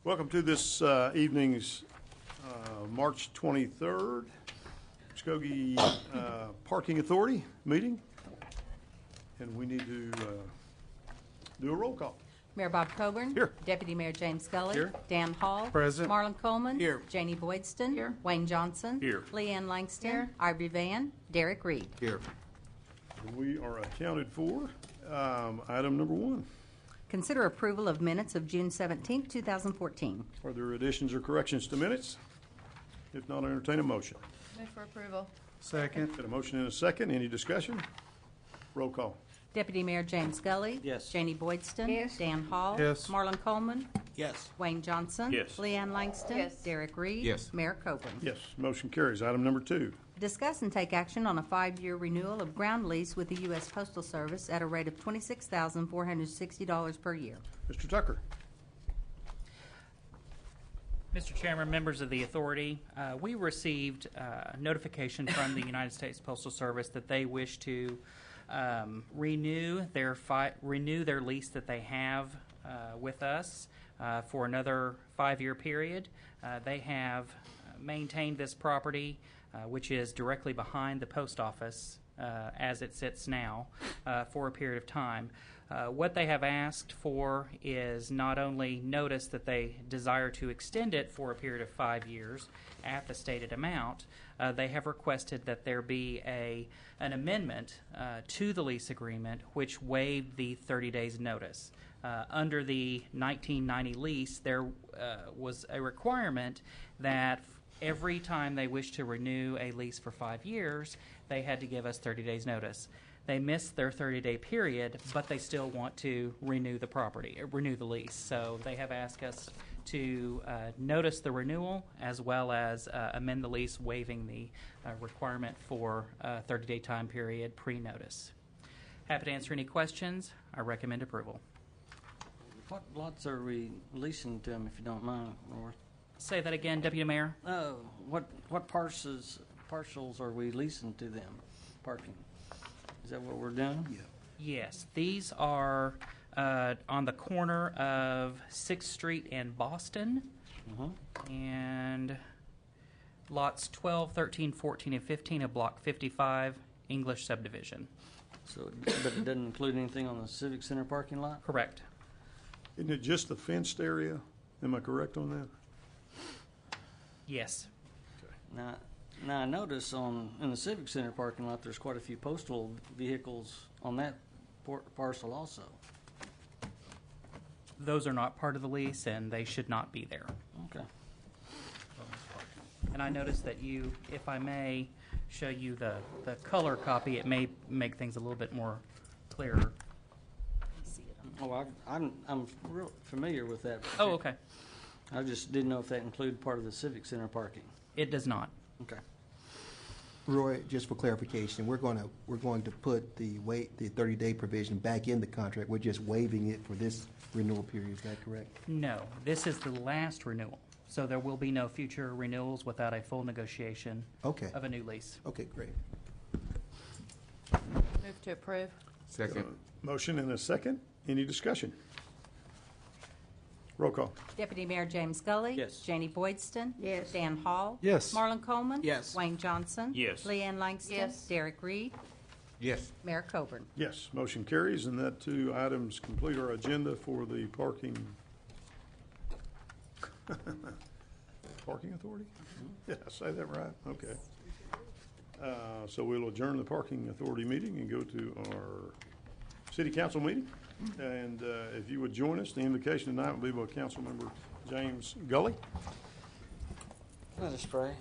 Welcome to this evening's March 23rd Muskogee Parking Authority meeting. And we need to do a roll call. Mayor Bob Coburn. Here. Deputy Mayor James Scully. Here. Dan Hall. Present. Marlon Coleman. Here. Janie Boydston. Here. Wayne Johnson. Here. Leanne Langston. Here. Ivory Van. Derek Reed. Here. We are accounted for. Item number 1. Consider approval of minutes of June 17, 2014. Are there additions or corrections to minutes? If not, I entertain a motion. Move for approval. Second. Got a motion and a second. Any discussion? Roll call. Deputy Mayor James Scully. Yes. Janie Boydston. Yes. Dan Hall. Yes. Marlon Coleman. Yes. Wayne Johnson. Yes. Leanne Langston. Yes. Derek Reed. Yes. Mayor Coburn. Yes, motion carries. Item number 2. Discuss and take action on a 5-year renewal of ground lease with the U.S. Postal Service at a rate of $26,460 per year. Mr. Tucker. Mr. Chairman, members of the authority, we received notification from the United States Postal Service that they wish to renew their lease that they have with us for another 5-year period. They have maintained this property, which is directly behind the post office as it sits now, for a period of time. What they have asked for is not only notice that they desire to extend it for a period of 5 years at the stated amount, they have requested that there be an amendment to the lease agreement which waived the 30 days notice. Under the 1990 lease, there was a requirement that every time they wished to renew a lease for 5 years, they had to give us 30 days notice. They missed their 30-day period, but they still want to renew the lease. So they have asked us to notice the renewal as well as amend the lease, waiving the requirement for a 30-day time period pre-notice. Happy to answer any questions. I recommend approval. What lots are we leasing to them, if you don't mind, Roy? Say that again, Deputy Mayor. What parcels are we leasing to them? Parking. Is that what we're doing? Yeah. Yes, these are on the corner of 6th Street and Boston, and lots 12, 13, 14, and 15 of Block 55, English subdivision. So, but it doesn't include anything on the Civic Center parking lot? Correct. Isn't it just the fenced area? Am I correct on that? Yes. Now I notice in the Civic Center parking lot, there's quite a few postal vehicles on that parcel also. Those are not part of the lease, and they should not be there. Okay. And I noticed that you, if I may show you the color copy, it may make things a little bit more clearer. Oh, I'm real familiar with that. Oh, okay. I just didn't know if that included part of the Civic Center parking. It does not. Okay. Roy, just for clarification, we're going to put the 30-day provision back in the contract. We're just waiving it for this renewal period. Is that correct? No, this is the last renewal, so there will be no future renewals without a full negotiation of a new lease. Okay, great. Move to approve. Second. Motion and a second. Any discussion? Roll call. Deputy Mayor James Scully. Yes. Janie Boydston. Yes. Dan Hall. Yes. Marlon Coleman. Yes. Wayne Johnson. Yes. Leanne Langston. Yes. Derek Reed. Yes. Mayor Coburn. Yes, motion carries, and that 2 items complete our agenda for the parking authority? Did I say that right? Okay. So we'll adjourn the parking authority meeting and go to our city council meeting. And if you would join us, the invocation tonight will be by Council Member James Gully. Let us pray.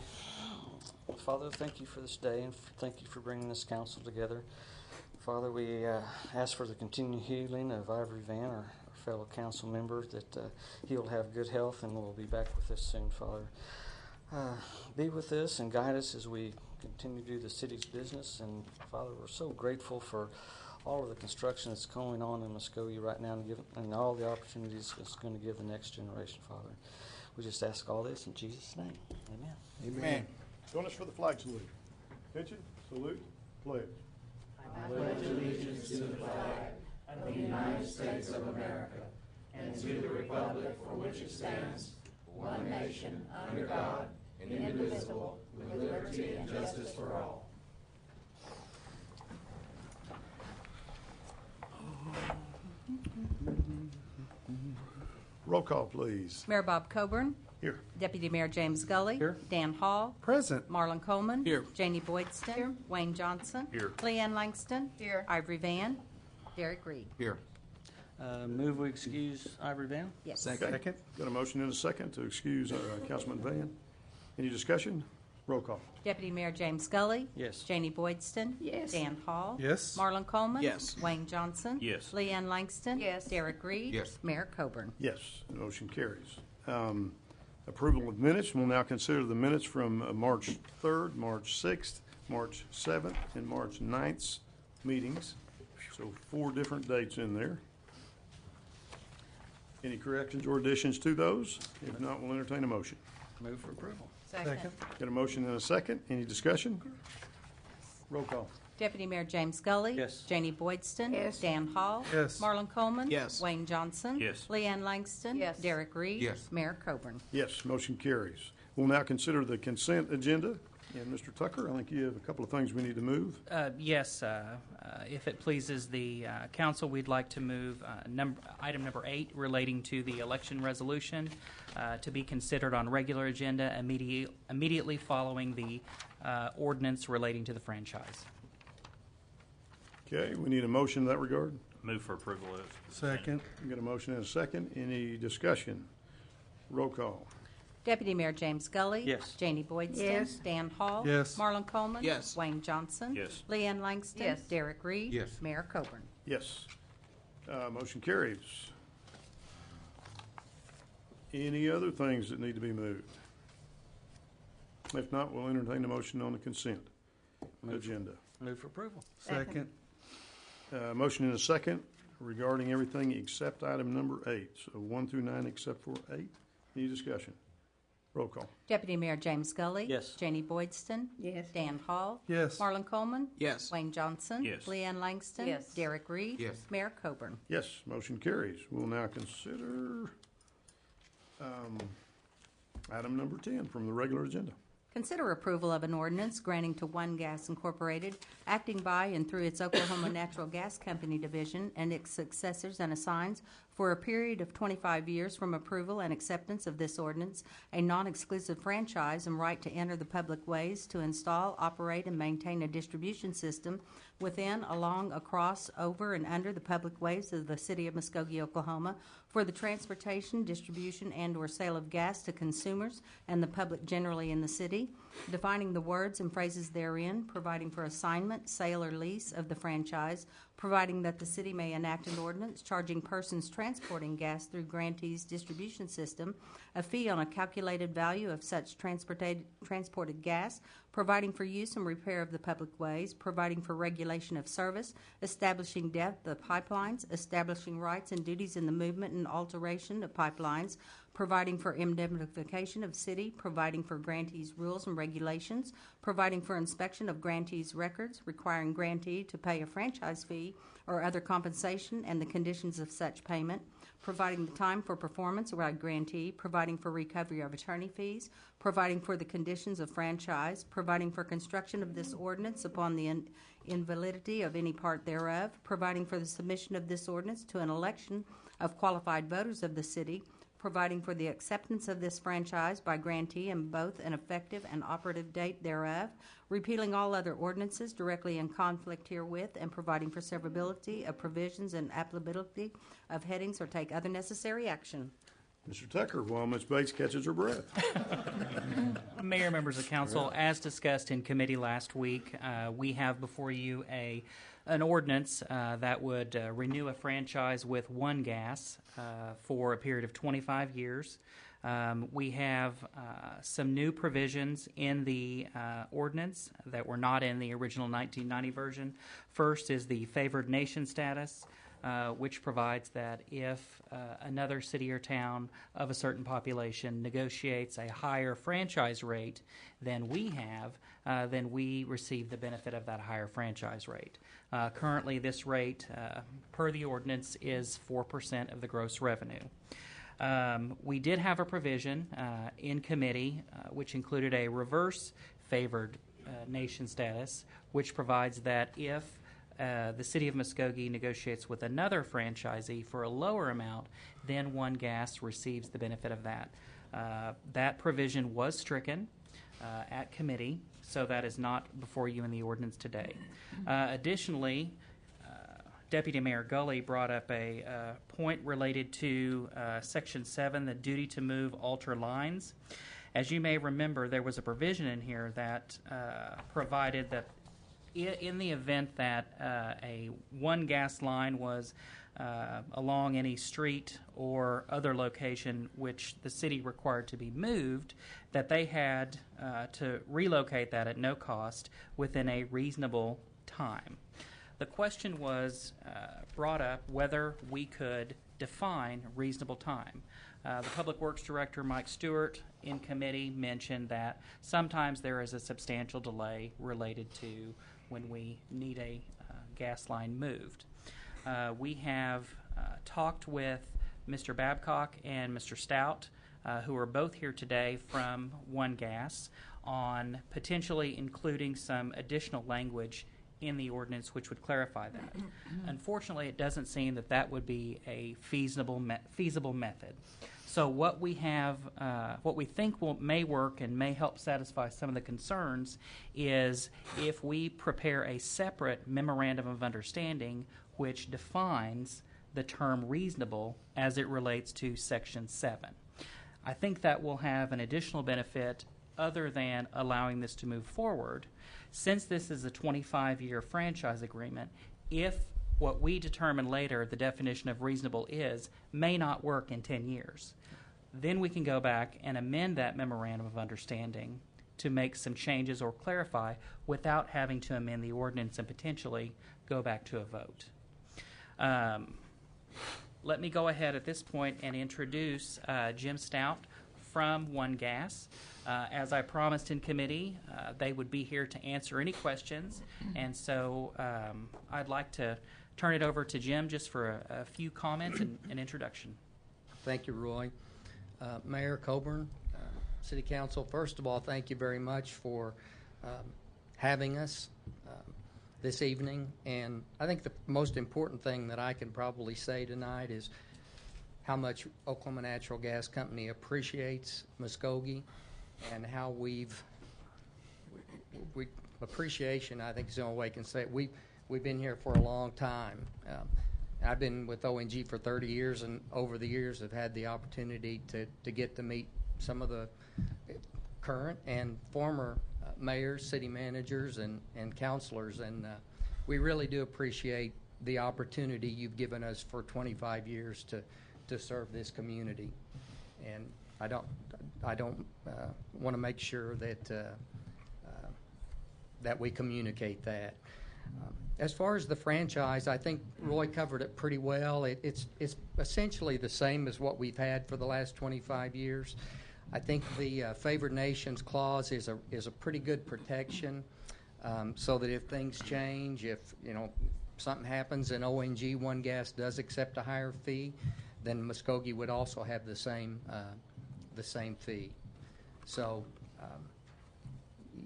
Father, thank you for this day, and thank you for bringing this council together. Father, we ask for the continued healing of Ivory Van, our fellow council member, that he'll have good health and will be back with us soon, Father. Be with us and guide us as we continue to do the city's business. And Father, we're so grateful for all of the construction that's going on in Muskogee right now, and all the opportunities it's going to give the next generation, Father. We just ask all this in Jesus' name. Amen. Amen. Join us for the flag salute. Attention, salute, pledge. I pledge allegiance to the flag of the United States of America Roll call, please. Mayor Bob Coburn. Here. Deputy Mayor James Gully. Here. Dan Hall. Present. Marlon Coleman. Here. Janie Boydston. Here. Wayne Johnson. Here. Leanne Langston. Here. Ivory Van. Derek Reed. Here. Move we excuse Ivory Van? Yes. Second. Got a motion and a second to excuse Councilman Van. Any discussion? Roll call. Deputy Mayor James Gully. Yes. Janie Boydston. Yes. Dan Hall. Yes. Marlon Coleman. Yes. Wayne Johnson. Yes. Leanne Langston. Yes. Derek Reed. Yes. Mayor Coburn. Yes, the motion carries. Approval of minutes. We'll now consider the minutes from March 3rd, March 6th, March 7th, and March 9th meetings. So 4 different dates in there. Any corrections or additions to those? If not, we'll entertain a motion. Move for approval. Second. Got a motion and a second. Any discussion? Roll call. Deputy Mayor James Gully. Yes. Janie Boydston. Yes. Dan Hall. Yes. Marlon Coleman. Yes. Wayne Johnson. Yes. Leanne Langston. Yes. Derek Reed. Yes. Mayor Coburn. Yes, motion carries. We'll now consider the consent agenda. And Mr. Tucker, I think you have a couple of things we need to move. Yes, if it pleases the council, we'd like to move item number 8 relating to the election resolution to be considered on regular agenda immediately following the ordinance relating to the franchise. Okay, we need a motion in that regard. Move for approval of. Second. We got a motion and a second. Any discussion? Roll call. Deputy Mayor James Gully. Yes. Janie Boydston. Yes. Dan Hall. Yes. Marlon Coleman. Yes. Wayne Johnson. Yes. Leanne Langston. Yes. Derek Reed. Yes. Mayor Coburn. Yes. Motion carries. Any other things that need to be moved? If not, we'll entertain a motion on the consent agenda. Move for approval. Second. Motion and a second regarding everything except item number 8. So 1 through 9 except for 8. Any discussion? Roll call. Deputy Mayor James Gully. Yes. Janie Boydston. Yes. Dan Hall. Yes. Marlon Coleman. Yes. Wayne Johnson. Yes. Leanne Langston. Yes. Derek Reed. Yes. Mayor Coburn. Yes, motion carries. We'll now consider item number 10 from the regular agenda. Consider approval of an ordinance granting to One Gas Incorporated, acting by and through its Oklahoma Natural Gas Company division and its successors and assigns for a period of 25 years from approval and acceptance of this ordinance, a non-exclusive franchise and right to enter the public ways to install, operate, and maintain a distribution system within, along, across, over, and under the public ways of the city of Muskogee, Oklahoma, for the transportation, distribution, and/or sale of gas to consumers and the public generally in the city, defining the words and phrases therein, providing for assignment, sale, or lease of the franchise, providing that the city may enact an ordinance charging persons transporting gas through grantee's distribution system a fee on a calculated value of such transported gas, providing for use and repair of the public ways, providing for regulation of service, establishing depth of pipelines, establishing rights and duties in the movement and alteration of pipelines, providing for indemnification of city, providing for grantees' rules and regulations, providing for inspection of grantees' records, requiring grantee to pay a franchise fee or other compensation and the conditions of such payment, providing the time for performance by grantee, providing for recovery of attorney fees, providing for the conditions of franchise, providing for construction of this ordinance upon the invalidity of any part thereof, providing for the submission of this ordinance to an election of qualified voters of the city, providing for the acceptance of this franchise by grantee and both an effective and operative date thereof, repealing all other ordinances directly in conflict herewith, and providing for severability of provisions and applicability of headings or take other necessary action. Mr. Tucker, while Ms. Bates catches her breath. Mayor, members of council, as discussed in committee last week, we have before you an ordinance that would renew a franchise with One Gas for a period of 25 years. We have some new provisions in the ordinance that were not in the original 1990 version. First is the favored nation status. which provides that if another city or town of a certain population negotiates a higher franchise rate than we have, then we receive the benefit of that higher franchise rate. Currently, this rate, per the ordinance, is 4% of the gross revenue. We did have a provision in committee which included a reverse favored nation status, which provides that if the City of Muskogee negotiates with another franchisee for a lower amount, then One Gas receives the benefit of that. That provision was stricken at committee, so that is not before you in the ordinance today. Additionally, Deputy Mayor Gully brought up a point related to Section 7, the duty to move, alter lines. As you may remember, there was a provision in here that provided that in the event that a One Gas line was along any street or other location which the city required to be moved, that they had to relocate that at no cost within a reasonable time. The question was brought up whether we could define reasonable time. The Public Works Director, Mike Stewart, in committee mentioned that sometimes there is a substantial delay related to when we need a gas line moved. We have talked with Mr. Babcock and Mr. Stout, who are both here today from One Gas, on potentially including some additional language in the ordinance which would clarify that. Unfortunately, it doesn't seem that that would be a feasible method. So what we have, what we think may work and may help satisfy some of the concerns is if we prepare a separate memorandum of understanding which defines the term reasonable as it relates to Section 7. I think that will have an additional benefit other than allowing this to move forward. Since this is a 25-year franchise agreement, if what we determine later the definition of reasonable is may not work in 10 years, then we can go back and amend that memorandum of understanding to make some changes or clarify without having to amend the ordinance and potentially go back to a vote. Let me go ahead at this point and introduce Jim Stout from One Gas. As I promised in committee, they would be here to answer any questions, and so I'd like to turn it over to Jim just for a few comments and an introduction. Thank you, Roy. Mayor Coburn, City Council, first of all, thank you very much for having us this evening. And I think the most important thing that I can probably say tonight is how much Oklahoma Natural Gas Company appreciates Muskogee and how appreciation, I think, is the only way I can say it. We've been here for a long time. I've been with ONG for 30 years, and over the years I've had the opportunity to get to meet some of the current and former mayors, city managers, and councilors, and we really do appreciate the opportunity you've given us for 25 years to serve this community. And I don't want to make sure that we communicate that. As far as the franchise, I think Roy covered it pretty well. It's essentially the same as what we've had for the last 25 years. I think the favored nations clause is a pretty good protection, so that if things change, if something happens and ONG One Gas does accept a higher fee, then Muskogee would also have the same fee. So.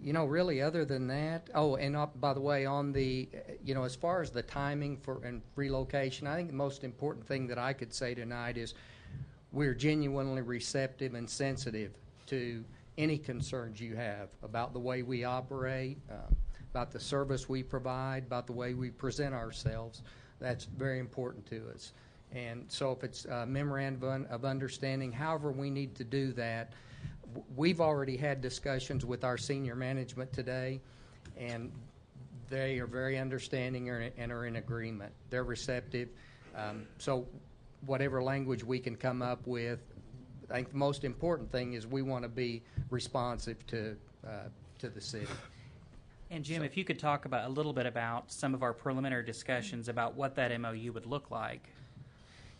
Really, other than that, and by the way, on the, as far as the timing and relocation, I think the most important thing that I could say tonight is we're genuinely receptive and sensitive to any concerns you have about the way we operate, about the service we provide, about the way we present ourselves. That's very important to us. And so if it's a memorandum of understanding, however we need to do that, we've already had discussions with our senior management today, and they are very understanding and are in agreement. They're receptive. So whatever language we can come up with, I think the most important thing is we want to be responsive to the city. And Jim, if you could talk about a little bit about some of our preliminary discussions about what that MOU would look like.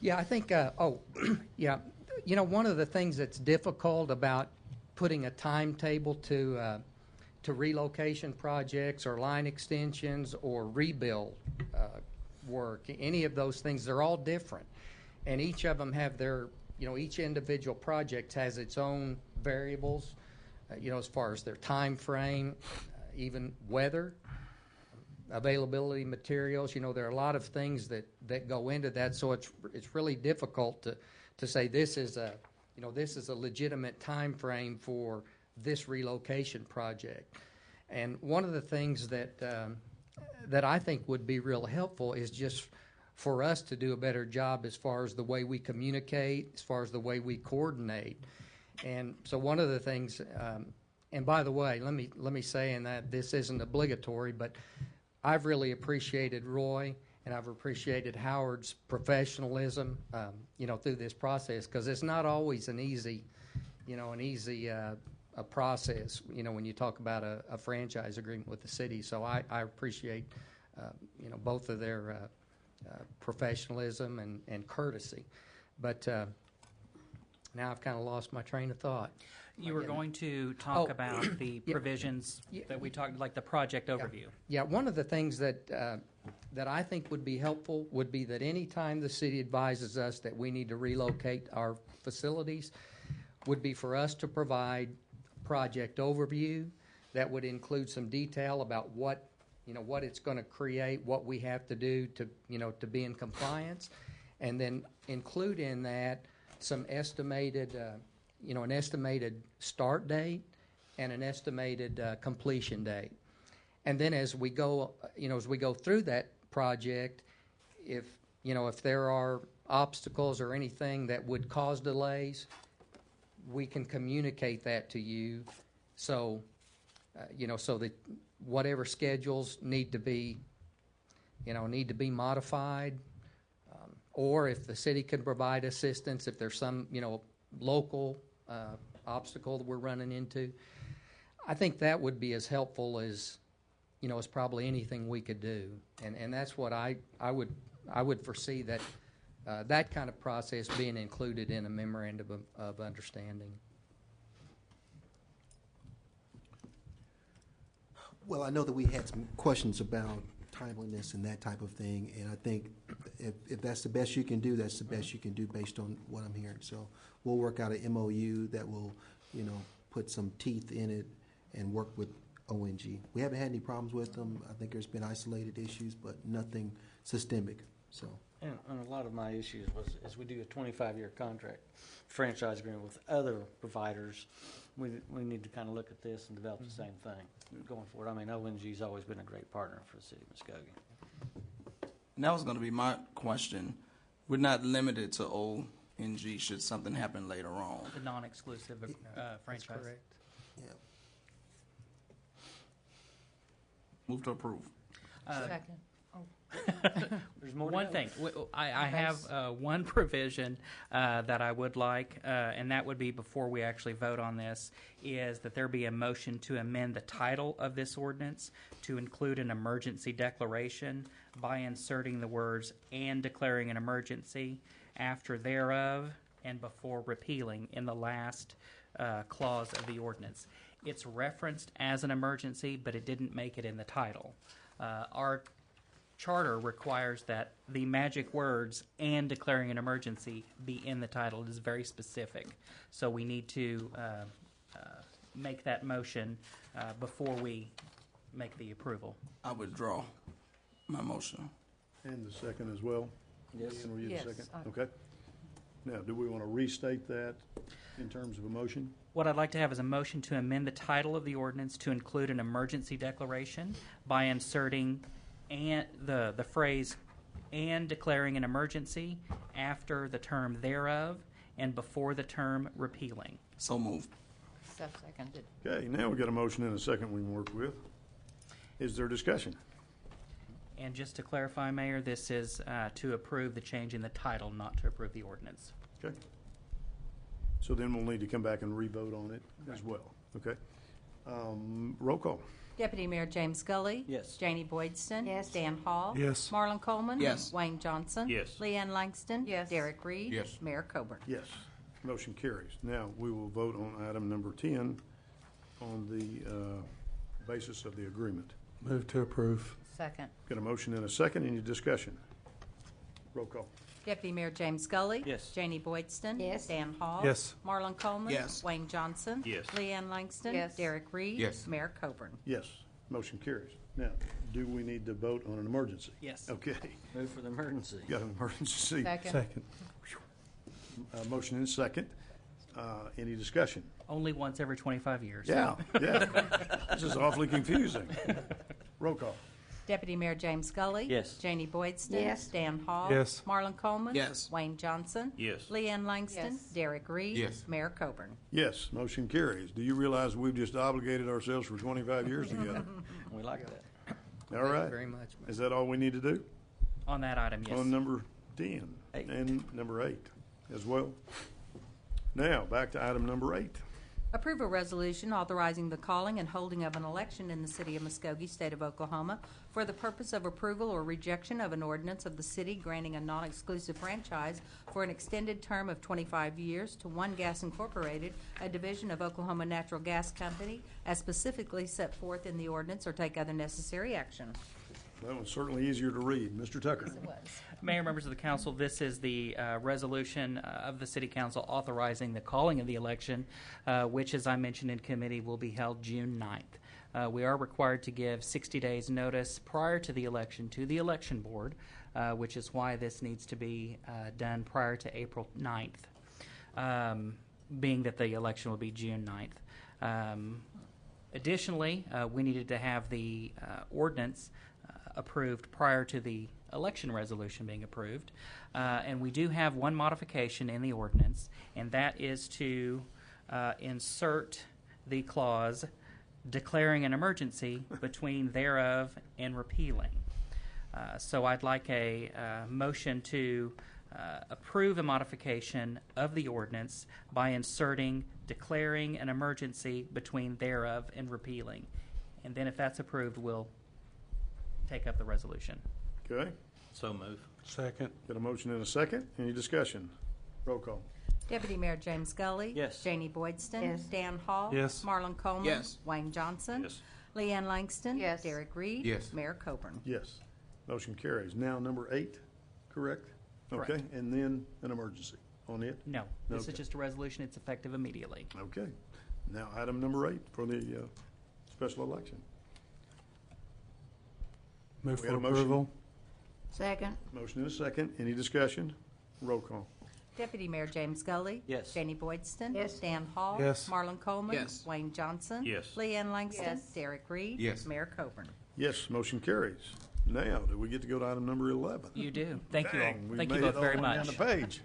Yeah, I think, yeah, one of the things that's difficult about putting a timetable to relocation projects or line extensions or rebuild work, any of those things, they're all different. And each of them have their, each individual project has its own variables, as far as their time frame, even weather, availability, materials. There are a lot of things that go into that, so it's really difficult to say this is a legitimate time frame for this relocation project. And one of the things that I think would be real helpful is just for us to do a better job as far as the way we communicate, as far as the way we coordinate. And so one of the things, and by the way, let me say in that this isn't obligatory, but I've really appreciated Roy and I've appreciated Howard's professionalism, through this process, because it's not always an easy a process, when you talk about a franchise agreement with the city. So I appreciate, both of their professionalism and courtesy. But now I've kind of lost my train of thought. You were going to talk about the provisions that we talked, like the project overview. Yeah, one of the things that I think would be helpful would be that any time the city advises us that we need to relocate our facilities, would be for us to provide project overview that would include some detail about what it's going to create, what we have to do to be in compliance, and then include in that some estimated an estimated start date and an estimated completion date. And then as we go through that project, if there are obstacles or anything that would cause delays, we can communicate that to you, so so that whatever schedules need to be modified, or if the city can provide assistance, if there's some local obstacle that we're running into, I think that would be as helpful as as probably anything we could do, and that's what I would foresee that. That kind of process being included in a memorandum of understanding. Well, I know that we had some questions about timeliness and that type of thing, and I think if that's the best you can do, that's the best you can do based on what I'm hearing. So we'll work out an MOU that will, put some teeth in it and work with ONG. We haven't had any problems with them. I think there's been isolated issues, but nothing systemic. So. And a lot of my issues was, as we do a 25-year contract franchise agreement with other providers, we need to kind of look at this and develop the same thing going forward. I mean, ONG's always been a great partner for the city of Muskogee. And that was going to be my question. We're not limited to ONG should something happen later on. The non-exclusive franchise. That's correct. Yeah. Move to approve. Second. There's more to One go. thing, I have one provision that I would like, and that would be before we actually vote on this, is that there be a motion to amend the title of this ordinance to include an emergency declaration by inserting the words "and declaring an emergency" after "thereof" and before repealing in the last clause of the ordinance. It's referenced as an emergency, but it didn't make it in the title. Our charter requires that the magic words "and declaring an emergency" be in the title. It is very specific. So we need to make that motion before we make the approval. I withdraw my motion. And the second as well? Yes. Ian, were you the Yes, second? I- Okay. Now, do we want to restate that in terms of a motion? What I'd like to have is a motion to amend the title of the ordinance to include an emergency declaration by inserting the phrase "and declaring an emergency" after the term "thereof" and before the term "repealing." So moved. Seconded. Okay, now we've got a motion and a second we can work with. Is there discussion? And just to clarify, Mayor, this is to approve the change in the title, not to approve the ordinance. Okay. So then we'll need to come back and re-vote on it as well. Okay. Roll call. Deputy Mayor James Scully. Yes. Janie Boydston. Yes. Dan Hall. Yes. Marlon Coleman. Yes. Wayne Johnson. Yes. Leanne Langston. Yes. Derek Reed. Yes. Mayor Coburn. Yes. Motion carries. Now, we will vote on item number 10 on the basis of the agreement. Move to approve. Second. Got a motion and a second. Any discussion? Roll call. Deputy Mayor James Scully. Yes. Janie Boydston. Yes. Dan Hall. Yes. Marlon Coleman. Yes. Wayne Johnson. Yes. Leanne Langston. Yes. Derek Reed. Yes. Mayor Coburn. Yes. Motion carries. Now, do we need to vote on an emergency? Yes. Okay. Move for the emergency. Got an emergency. Second. Second. Motion and second. Any discussion? Only once every 25 years. Yeah, yeah. This is awfully confusing. Roll call. Deputy Mayor James Scully. Yes. Janie Boydston. Yes. Dan Hall. Yes. Marlon Coleman. Yes. Wayne Johnson. Yes. Leanne Langston. Yes. Derek Reed. Yes. Mayor Coburn. Yes, motion carries. Do you realize we've just obligated ourselves for 25 years together? We like that. All Thank you right. very much. Is that all we need to do? On that item, yes. On number 10 Eight. and number 8 as well. Now, back to item number 8. Approve a resolution authorizing the calling and holding of an election in the city of Muskogee, state of Oklahoma, for the purpose of approval or rejection of an ordinance of the city granting a non-exclusive franchise for an extended term of 25 years to One Gas Incorporated, a division of Oklahoma Natural Gas Company, as specifically set forth in the ordinance, or take other necessary action. That one's certainly easier to read. Mr. Tucker. It was. Mayor, members of the council, this is the resolution of the city council authorizing the calling of the election, which, as I mentioned in committee, will be held June 9th. We are required to give 60 days notice prior to the election to the election board, which is why this needs to be done prior to April 9th, being that the election will be June 9th. Additionally, we needed to have the ordinance approved prior to the election resolution being approved. And we do have one modification in the ordinance, and that is to insert the clause declaring an emergency between thereof and repealing. So I'd like a motion to approve a modification of the ordinance by inserting declaring an emergency between thereof and repealing. And then if that's approved, we'll take up the resolution. Okay. So move. Second. Got a motion and a second. Any discussion? Roll call. Deputy Mayor James Scully. Yes. Janie Boydston. Yes. Dan Hall. Yes. Marlon Coleman. Yes. Wayne Johnson. Yes. Leanne Langston. Yes. Derek Reed. Yes. Mayor Coburn. Yes. Motion carries. Now, number 8, correct? Correct. Okay, and then an emergency on it? No, this Okay. is just a resolution. It's effective immediately. Okay. Now, item number 8 for the special election. Move We for got a motion. approval. Second. Motion and a second. Any discussion? Roll call. Deputy Mayor James Scully. Yes. Janie Boydston. Yes. Dan Hall. Yes. Marlon Coleman. Yes. Wayne Johnson. Yes. Leanne Langston. Yes. Derek Reed. Yes. Mayor Coburn. Yes, motion carries. Now, do we get to go to item number 11? You do. Thank you all. Dang, we Thank you made both it all very the way much. down the page.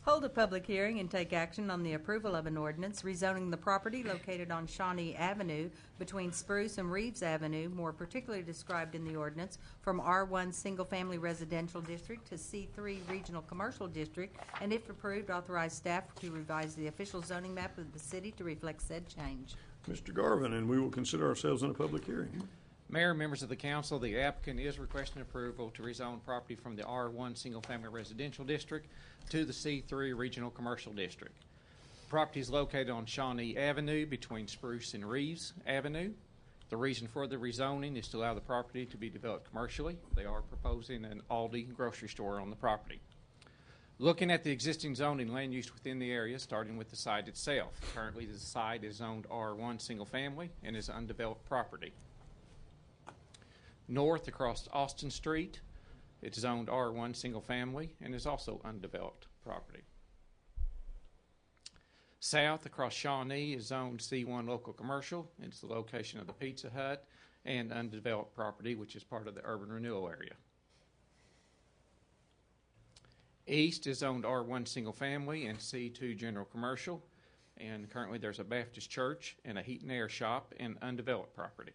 Hold a public hearing and take action on the approval of an ordinance rezoning the property located on Shawnee Avenue between Spruce and Reeves Avenue, more particularly described in the ordinance, from R1 Single Family Residential District to C3 Regional Commercial District, and if approved, authorize staff to revise the official zoning map of the city to reflect said change. Mr. Garvin, and we will consider ourselves in a public hearing. Mayor, members of the council, the applicant is requesting approval to rezone property from the R1 Single Family Residential District to the C3 Regional Commercial District. Property is located on Shawnee Avenue between Spruce and Reeves Avenue. The reason for the rezoning is to allow the property to be developed commercially. They are proposing an Aldi grocery store on the property. Looking at the existing zoning land use within the area, starting with the site itself. Currently, the site is zoned R1 Single Family and is undeveloped property. North across Austin Street, it's zoned R1 Single Family and is also undeveloped property. South across Shawnee is zoned C1 Local Commercial. It's the location of the Pizza Hut and undeveloped property, which is part of the urban renewal area. East is zoned R1 Single Family and C2 General Commercial, and currently there's a Baptist church and a heat and air shop and undeveloped property.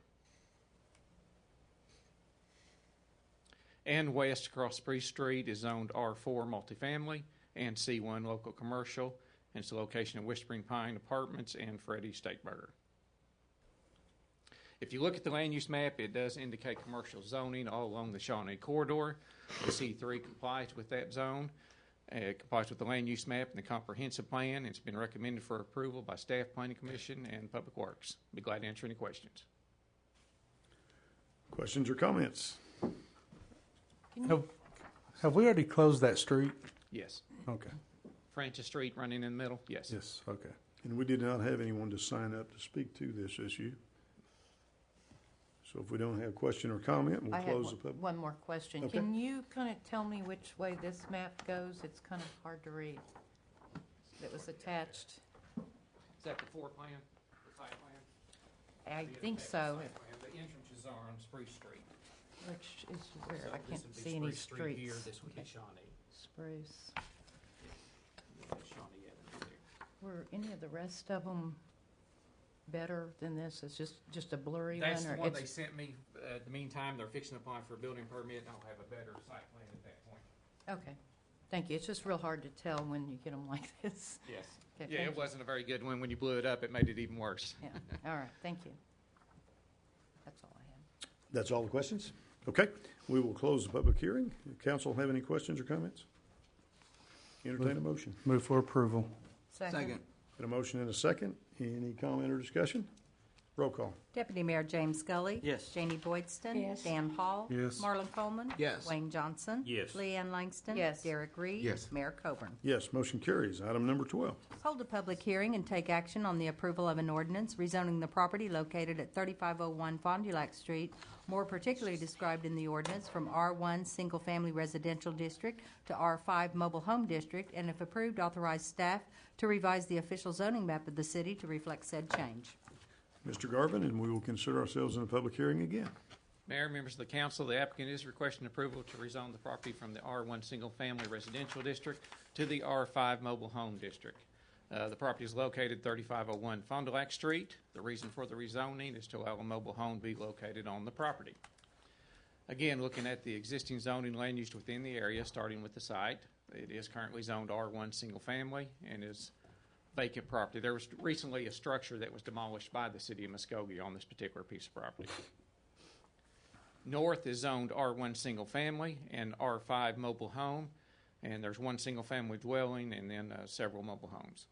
And west across Spruce Street is zoned R4 multifamily and C1 local commercial. And it's the location of Whispering Pine Apartments and Freddie Steakburger. If you look at the land use map, it does indicate commercial zoning all along the Shawnee corridor. The C3 complies with that zone. It complies with the land use map and the comprehensive plan. It's been recommended for approval by Staff Planning Commission and Public Works. Be glad to answer any questions. Questions or comments? Have we already closed that street? Yes. Okay. Francis Street running in the middle? Yes. Yes, okay. And we did not have anyone to sign up to speak to this issue. So if we don't have a question or comment, we'll I had close the public. one more question. Okay. Can you kind of tell me which way this map goes? It's kind of hard to read. It was attached. Is that the floor plan, the site plan? I think so. The entrances are on Spruce Street. Which is where? So I this can't would be see any Spruce Street here. streets. This would be Okay. Shawnee. Spruce. Shawnee Avenue there. Were any of the rest of them better than this? It's just a blurry That's one? the or one they it's- sent me. The meantime, they're fixing to apply for a building permit, and I'll have a better site plan at that point. Okay. Thank you. It's just real hard to tell when you get them like this. Yes. Okay, Yeah, thank it you. wasn't a very good one. When you blew it up, it made it even worse. Yeah. All right. Thank you. That's all I have. That's all the questions? Okay, we will close the public hearing. Council have any questions or comments? Entertain a motion. Move for approval. Second. Got a motion and a second. Any comment or discussion? Roll call. Deputy Mayor James Scully. Yes. Janie Boydston. Yes. Dan Hall. Yes. Marlon Coleman. Yes. Wayne Johnson. Yes. Leanne Langston. Yes. Derek Reed. Yes. Mayor Coburn. Yes, motion carries. Item number 12. Hold a public hearing and take action on the approval of an ordinance rezoning the property located at 3501 Fond du Lac Street, more particularly described in the ordinance, from R1 Single Family Residential District to R5 Mobile Home District, and if approved, authorize staff to revise the official zoning map of the city to reflect said change. Mr. Garvin, and we will consider ourselves in a public hearing again. Mayor, members of the council, the applicant is requesting approval to rezone the property from the R1 Single Family Residential District to the R5 Mobile Home District. The property is located 3501 Fond du Lac Street. The reason for the rezoning is to allow a mobile home to be located on the property. Again, looking at the existing zoning land used within the area, starting with the site, it is currently zoned R1 Single Family and is vacant property. There was recently a structure that was demolished by the city of Muskogee on this particular piece of property. North is zoned R1 Single Family and R5 Mobile Home, and there's one single family dwelling and then several mobile homes.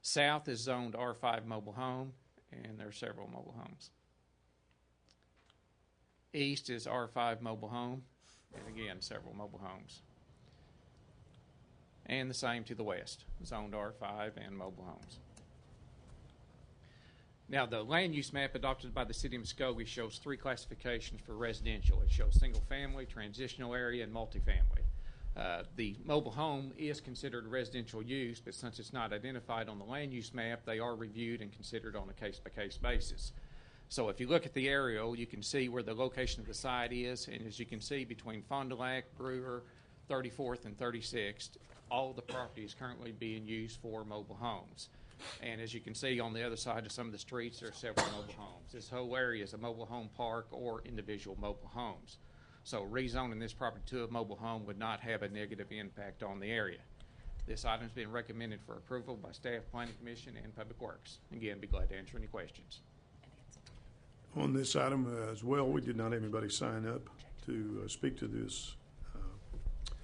South is zoned R5 Mobile Home, and there's several mobile homes. East is R5 Mobile Home, and again, several mobile homes. And the same to the west, zoned R5 and mobile homes. Now, the land use map adopted by the city of Muskogee shows three classifications for residential. It shows single family, transitional area, and multifamily. The mobile home is considered residential use, but since it's not identified on the land use map, they are reviewed and considered on a case-by-case basis. So if you look at the aerial, you can see where the location of the site is, and as you can see, between Fond du Lac, Brewer, 34th, and 36th, all the property is currently being used for mobile homes. And as you can see on the other side of some of the streets, there are several mobile homes. This whole area is a mobile home park or individual mobile homes. So rezoning this property to a mobile home would not have a negative impact on the area. This item has been recommended for approval by Staff Planning Commission and Public Works. Again, be glad to answer any questions. On this item as well, we did not have anybody sign up to speak to this.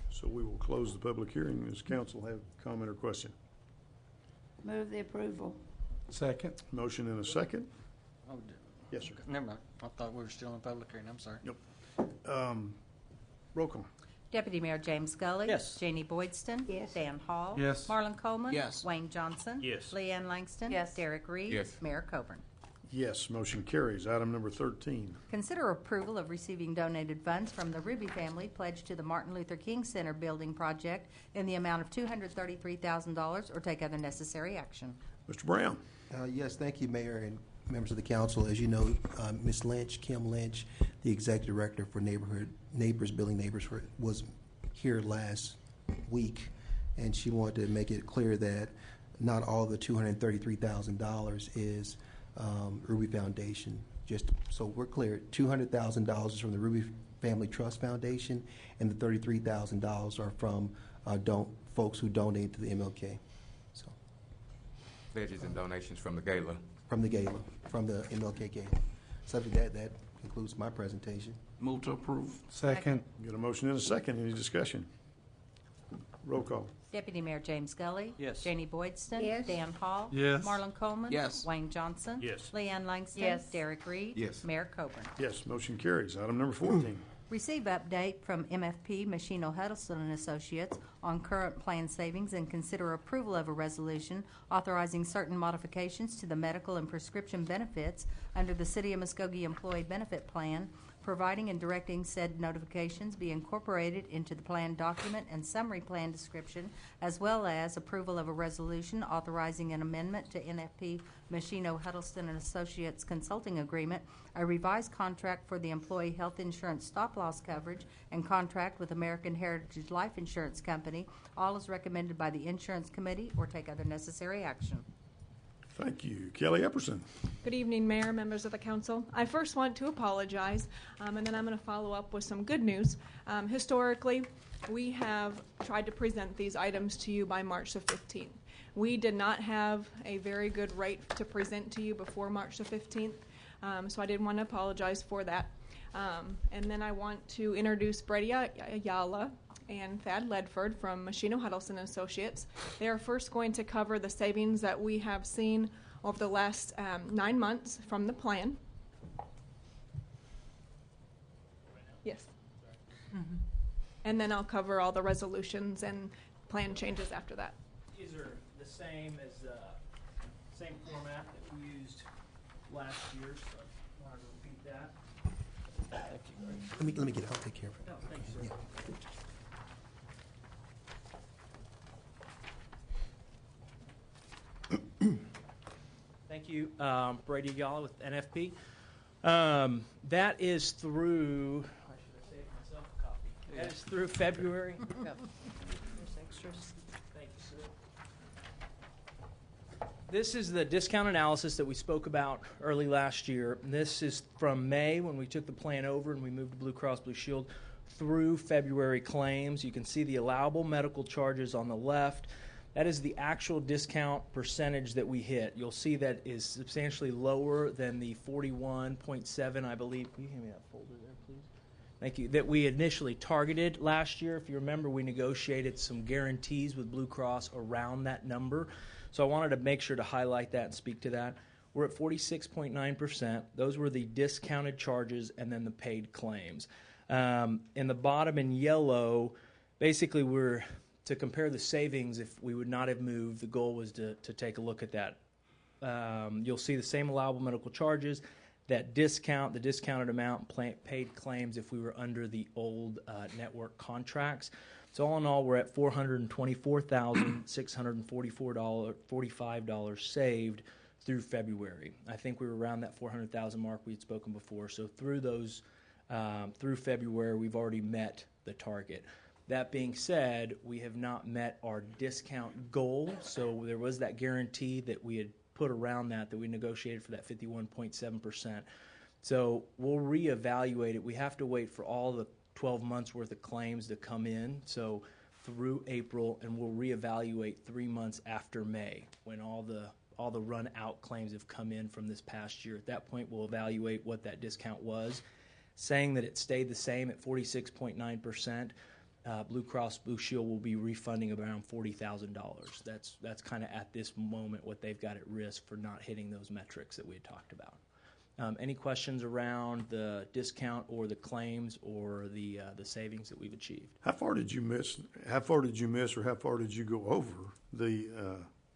So we will close the public hearing. Does council have comment or question? Move the approval. Second. Motion and a second. Oh, Yes, sir. never mind. I thought we were still in public hearing. I'm sorry. Roll call. Deputy Mayor James Scully. Yes. Janie Boydston. Yes. Dan Hall. Yes. Marlon Coleman. Yes. Wayne Johnson. Yes. Leanne Langston. Yes. Derek Reed. Yes. Mayor Coburn. Yes, motion carries. Item number 13. Consider approval of receiving donated funds from the Ruby family pledged to the Martin Luther King Center building project in the amount of $233,000 or take other necessary action. Mr. Brown. Yes, thank you, Mayor and members of the council. As you know, Ms. Lynch, Kim Lynch, the executive director for Building Neighbors, was here last week, and she wanted to make it clear that not all the $233,000 is Ruby Foundation. Just so we're clear, $200,000 is from the Ruby Family Trust Foundation, and the $33,000 are from folks who donate to the MLK. So, Pledges and donations from the gala from the gala, from the MLK gala. Subject to that concludes my presentation. Move to approve. Second. Got a motion and a second. Any discussion? Roll call. Deputy Mayor James Gully. Yes. Janie Boydston. Yes. Dan Hall. Yes. Marlon Coleman. Yes. Wayne Johnson. Yes. Leanne Langston. Yes. Derek Reed. Yes. Mayor Coburn. Yes, motion carries. Item number 14. Receive update from MFP Machino Huddleston and Associates on current plan savings and consider approval of a resolution authorizing certain modifications to the medical and prescription benefits under the City of Muskogee Employee Benefit Plan, providing and directing said notifications be incorporated into the plan document and summary plan description, as well as approval of a resolution authorizing an amendment to NFP Machino Huddleston and Associates Consulting Agreement, a revised contract for the employee health insurance stop-loss coverage, and contract with American Heritage Life Insurance Company, all as recommended by the Insurance Committee, or take other necessary action. Thank you. Kelly Epperson. Good evening, Mayor, members of the council. I first want to apologize, and then I'm going to follow up with some good news. Historically, we have tried to present these items to you by March the 15th. We did not have a very good rate to present to you before March the 15th, so I did want to apologize for that. And then I want to introduce Brady Ayala and Thad Ledford from Machino Huddleston Associates. They are first going to cover the savings that we have seen over the last 9 months from the plan. Yes. Mm-hmm. And then I'll cover all the resolutions and plan changes after that. These are the same as same format that we used last year, so I wanted to repeat that. Thank you, Greg. Let me get it. I'll take care of it. No, thank you, sir. Yeah. Thank you, Brady Ayala with NFP. That is through, why should I save myself a copy? That is through February. Yep. There's extras. Thank you, sir. This is the discount analysis that we spoke about early last year. This is from May when we took the plan over and we moved to Blue Cross Blue Shield through February claims. You can see the allowable medical charges on the left. That is the actual discount percentage that we hit. You'll see that is substantially lower than the 41.7, I believe. Can you hand me that folder there, please? Thank you. That we initially targeted last year. If you remember, we negotiated some guarantees with Blue Cross around that number. So I wanted to make sure to highlight that and speak to that. We're at 46.9%. Those were the discounted charges and then the paid claims. In the bottom in yellow, basically we're to compare the savings. If we would not have moved, the goal was to take a look at that. You'll see the same allowable medical charges, that discount, the discounted amount, paid claims if we were under the old network contracts. So all in all, we're at $424,645 saved through February. I think we were around that 400,000 mark we had spoken before. So through those, through February, we've already met the target. That being said, we have not met our discount goal. So there was that guarantee that we had put around that we negotiated for that 51.7%. So we'll reevaluate it. We have to wait for all the 12 months worth of claims to come in. So through April, and we'll reevaluate 3 months after May when all the run out claims have come in from this past year. At that point, we'll evaluate what that discount was. Saying that it stayed the same at 46.9%. Blue Cross Blue Shield will be refunding around $40,000. That's kind of at this moment what they've got at risk for not hitting those metrics that we had talked about. Any questions around the discount or the claims or the savings that we've achieved? How far did you miss, or how far did you go over the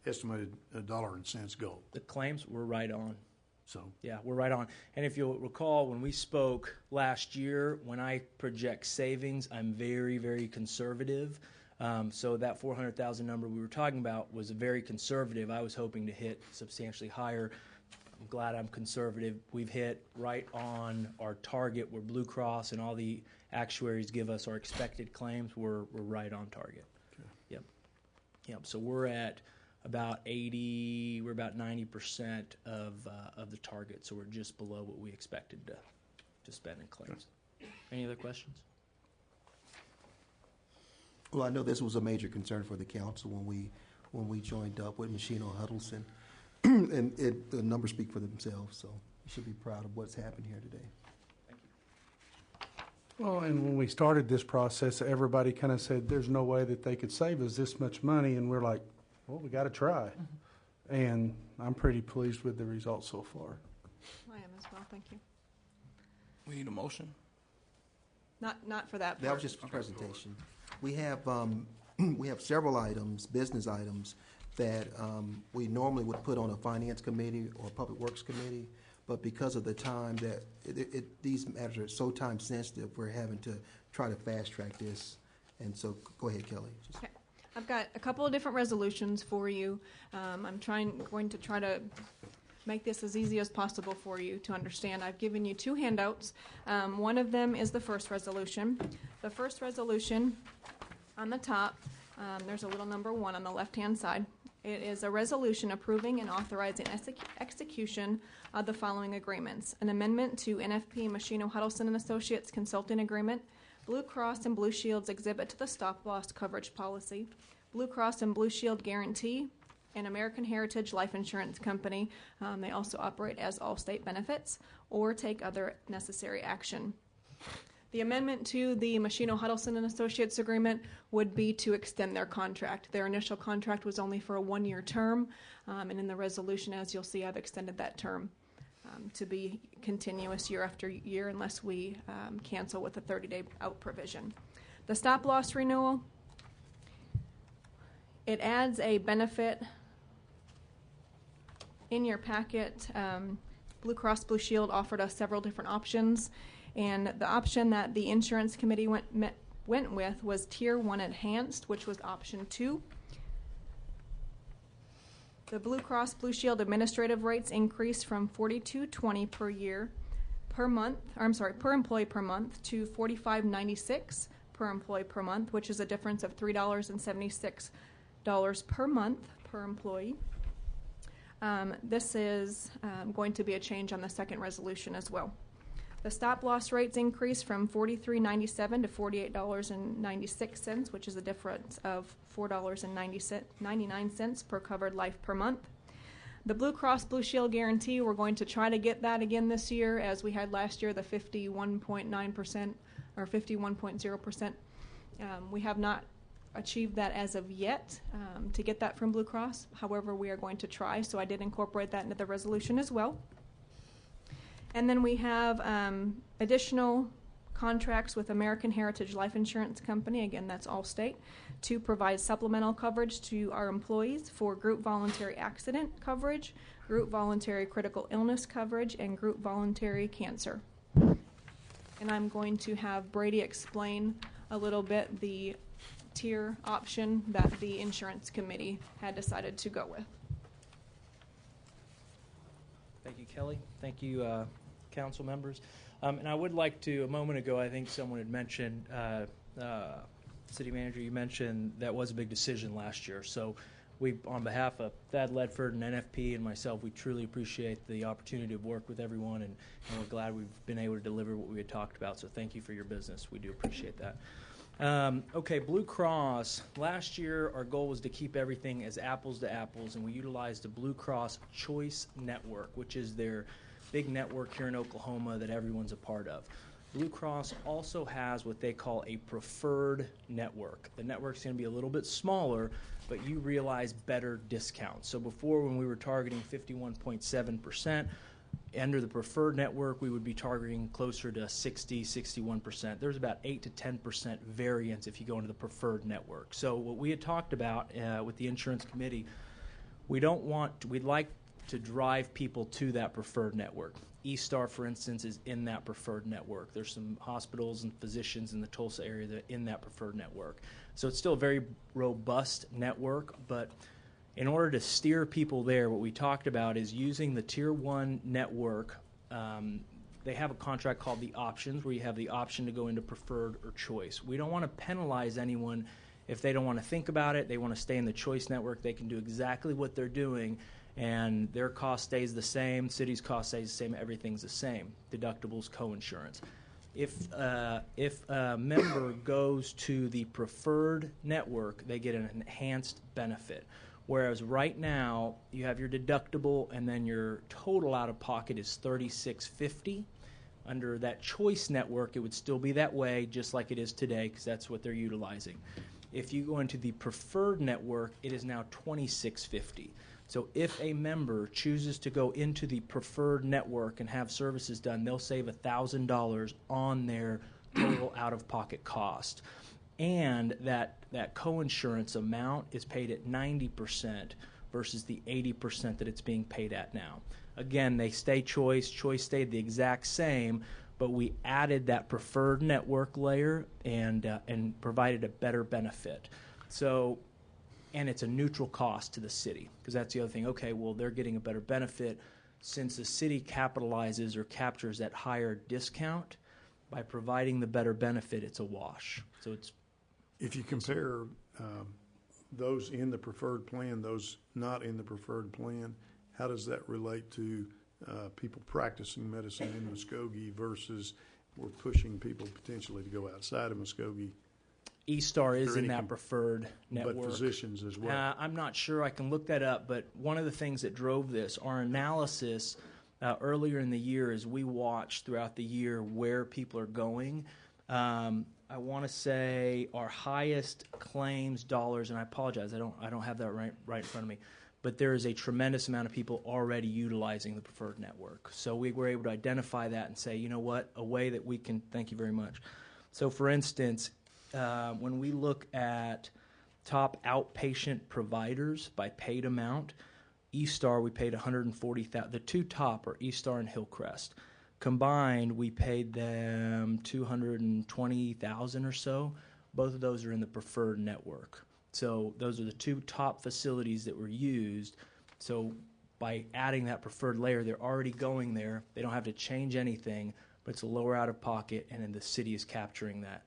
estimated dollar and cents goal? The claims were right on. So yeah, we're right on. And if you'll recall, when we spoke last year, when I project savings, I'm very, very conservative. So that 400,000 number we were talking about was very conservative. I was hoping to hit substantially higher. I'm glad I'm conservative. We've hit right on our target where Blue Cross and all the actuaries give us our expected claims. We're right on target. Okay. Yep. So we're at about 80, we're about 90% of the target, so we're just below what we expected to spend in claims. Okay. Any other questions? Well, I know this was a major concern for the council when we joined up with Machino Huddleston. And the numbers speak for themselves, so you should be proud of what's happened here today. Well, and when we started this process, everybody kind of said, there's no way that they could save us this much money, and we're like, well, we got to try. And I'm pretty pleased with the results so far. I am as well, thank you. We need a motion. Not for that part. That was just a presentation. We have several items, business items, that we normally would put on a finance committee or public works committee, but because of the time that these matters are so time sensitive, we're having to try to fast track this. And so, go ahead, Kelly. Okay. I've got a couple of different resolutions for you. I'm going to try to make this as easy as possible for you to understand. I've given you two handouts. One of them is the first resolution. The first resolution on the top, there's a little number 1 on the left-hand side. It is a resolution approving and authorizing execution of the following agreements. An amendment to NFP Machino Huddleston and Associates Consulting Agreement, Blue Cross and Blue Shield's Exhibit to the Stop Loss Coverage Policy, Blue Cross and Blue Shield Guarantee, and American Heritage Life Insurance Company. They also operate as Allstate Benefits, or take other necessary action. The amendment to the Machino Huddleston and Associates agreement would be to extend their contract. Their initial contract was only for a 1-year term, and in the resolution, as you'll see, I've extended that term to be continuous year after year unless we cancel with a 30-day out provision. The stop loss renewal, it adds a benefit in your packet. Blue Cross Blue Shield offered us several different options, and the option that the insurance committee went with was Tier 1 Enhanced, which was option 2. The Blue Cross Blue Shield administrative rates increased from $42.20 per employee per month to $45.96 per employee per month, which is a difference of $3.76 per month per employee. This is going to be a change on the second resolution as well. The stop loss rates increased from $43.97 to $48.96, which is a difference of $4.99 per covered life per month. The Blue Cross Blue Shield guarantee, we're going to try to get that again this year, as we had last year, the 51.9% or 51.0%. We have not achieved that as of yet to get that from Blue Cross. However, we are going to try, so I did incorporate that into the resolution as well. And then we have additional contracts with American Heritage Life Insurance Company, again that's Allstate, to provide supplemental coverage to our employees for group voluntary accident coverage, group voluntary critical illness coverage, and group voluntary cancer. And I'm going to have Brady explain a little bit the tier option that the insurance committee had decided to go with. Thank you, Kelly. Thank you, council members. And I would like to, a moment ago, I think someone had mentioned, City Manager, you mentioned that was a big decision last year. So we, on behalf of Thad Ledford and NFP and myself, we truly appreciate the opportunity to work with everyone, and we're glad we've been able to deliver what we had talked about. So thank you for your business. We do appreciate that. Okay, Blue Cross. Last year, our goal was to keep everything as apples to apples, and we utilized the Blue Cross Choice Network, which is their big network here in Oklahoma that everyone's a part of. Blue Cross also has what they call a preferred network. The network's going to be a little bit smaller, but you realize better discounts. So before, when we were targeting 51.7%, under the preferred network, we would be targeting closer to 60, 61%. There's about 8 to 10% variance if you go into the preferred network. So what we had talked about with the insurance committee, we'd like to drive people to that preferred network. eStar, for instance, is in that preferred network. There's some hospitals and physicians in the Tulsa area that are in that preferred network. So it's still a very robust network, but in order to steer people there, what we talked about is using the Tier 1 network. They have a contract called the options, where you have the option to go into preferred or choice. We don't want to penalize anyone if they don't want to think about it. They want to stay in the choice network. They can do exactly what they're doing, and their cost stays the same, city's cost stays the same, everything's the same. Deductibles, co-insurance. If a member goes to the preferred network, they get an enhanced benefit. Whereas right now, you have your deductible, and then your total out-of-pocket is $36.50. Under that choice network, it would still be that way, just like it is today, because that's what they're utilizing. If you go into the preferred network, it is now $26.50. So if a member chooses to go into the preferred network and have services done, they'll save $1,000 on their total out-of-pocket cost. And that coinsurance amount is paid at 90% versus the 80% that it's being paid at now. Again, they stay choice. Choice stayed the exact same, but we added that preferred network layer and provided a better benefit. So, and it's a neutral cost to the city, because that's the other thing. Okay, well, they're getting a better benefit. Since the city capitalizes or captures that higher discount, by providing the better benefit, it's a wash. So it's... If you compare those in the preferred plan, those not in the preferred plan, how does that relate to people practicing medicine in Muskogee versus we're pushing people potentially to go outside of Muskogee? E-Star is in that preferred network. But physicians as well. I'm not sure. I can look that up. But one of the things that drove this, our analysis earlier in the year, as we watched throughout the year where people are going, I want to say our highest claims dollars, and I apologize, I don't have that right in front of me, but there is a tremendous amount of people already utilizing the preferred network. So we were able to identify that and say, you know what, a way that we can, thank you very much. So for instance, when we look at top outpatient providers by paid amount, E-Star we paid $140,000. The two top are E-Star and Hillcrest. Combined, we paid them $220,000 or so. Both of those are in the preferred network. So those are the two top facilities that were used. So by adding that preferred layer, they're already going there. They don't have to change anything, but it's a lower out-of-pocket, and then the city is capturing that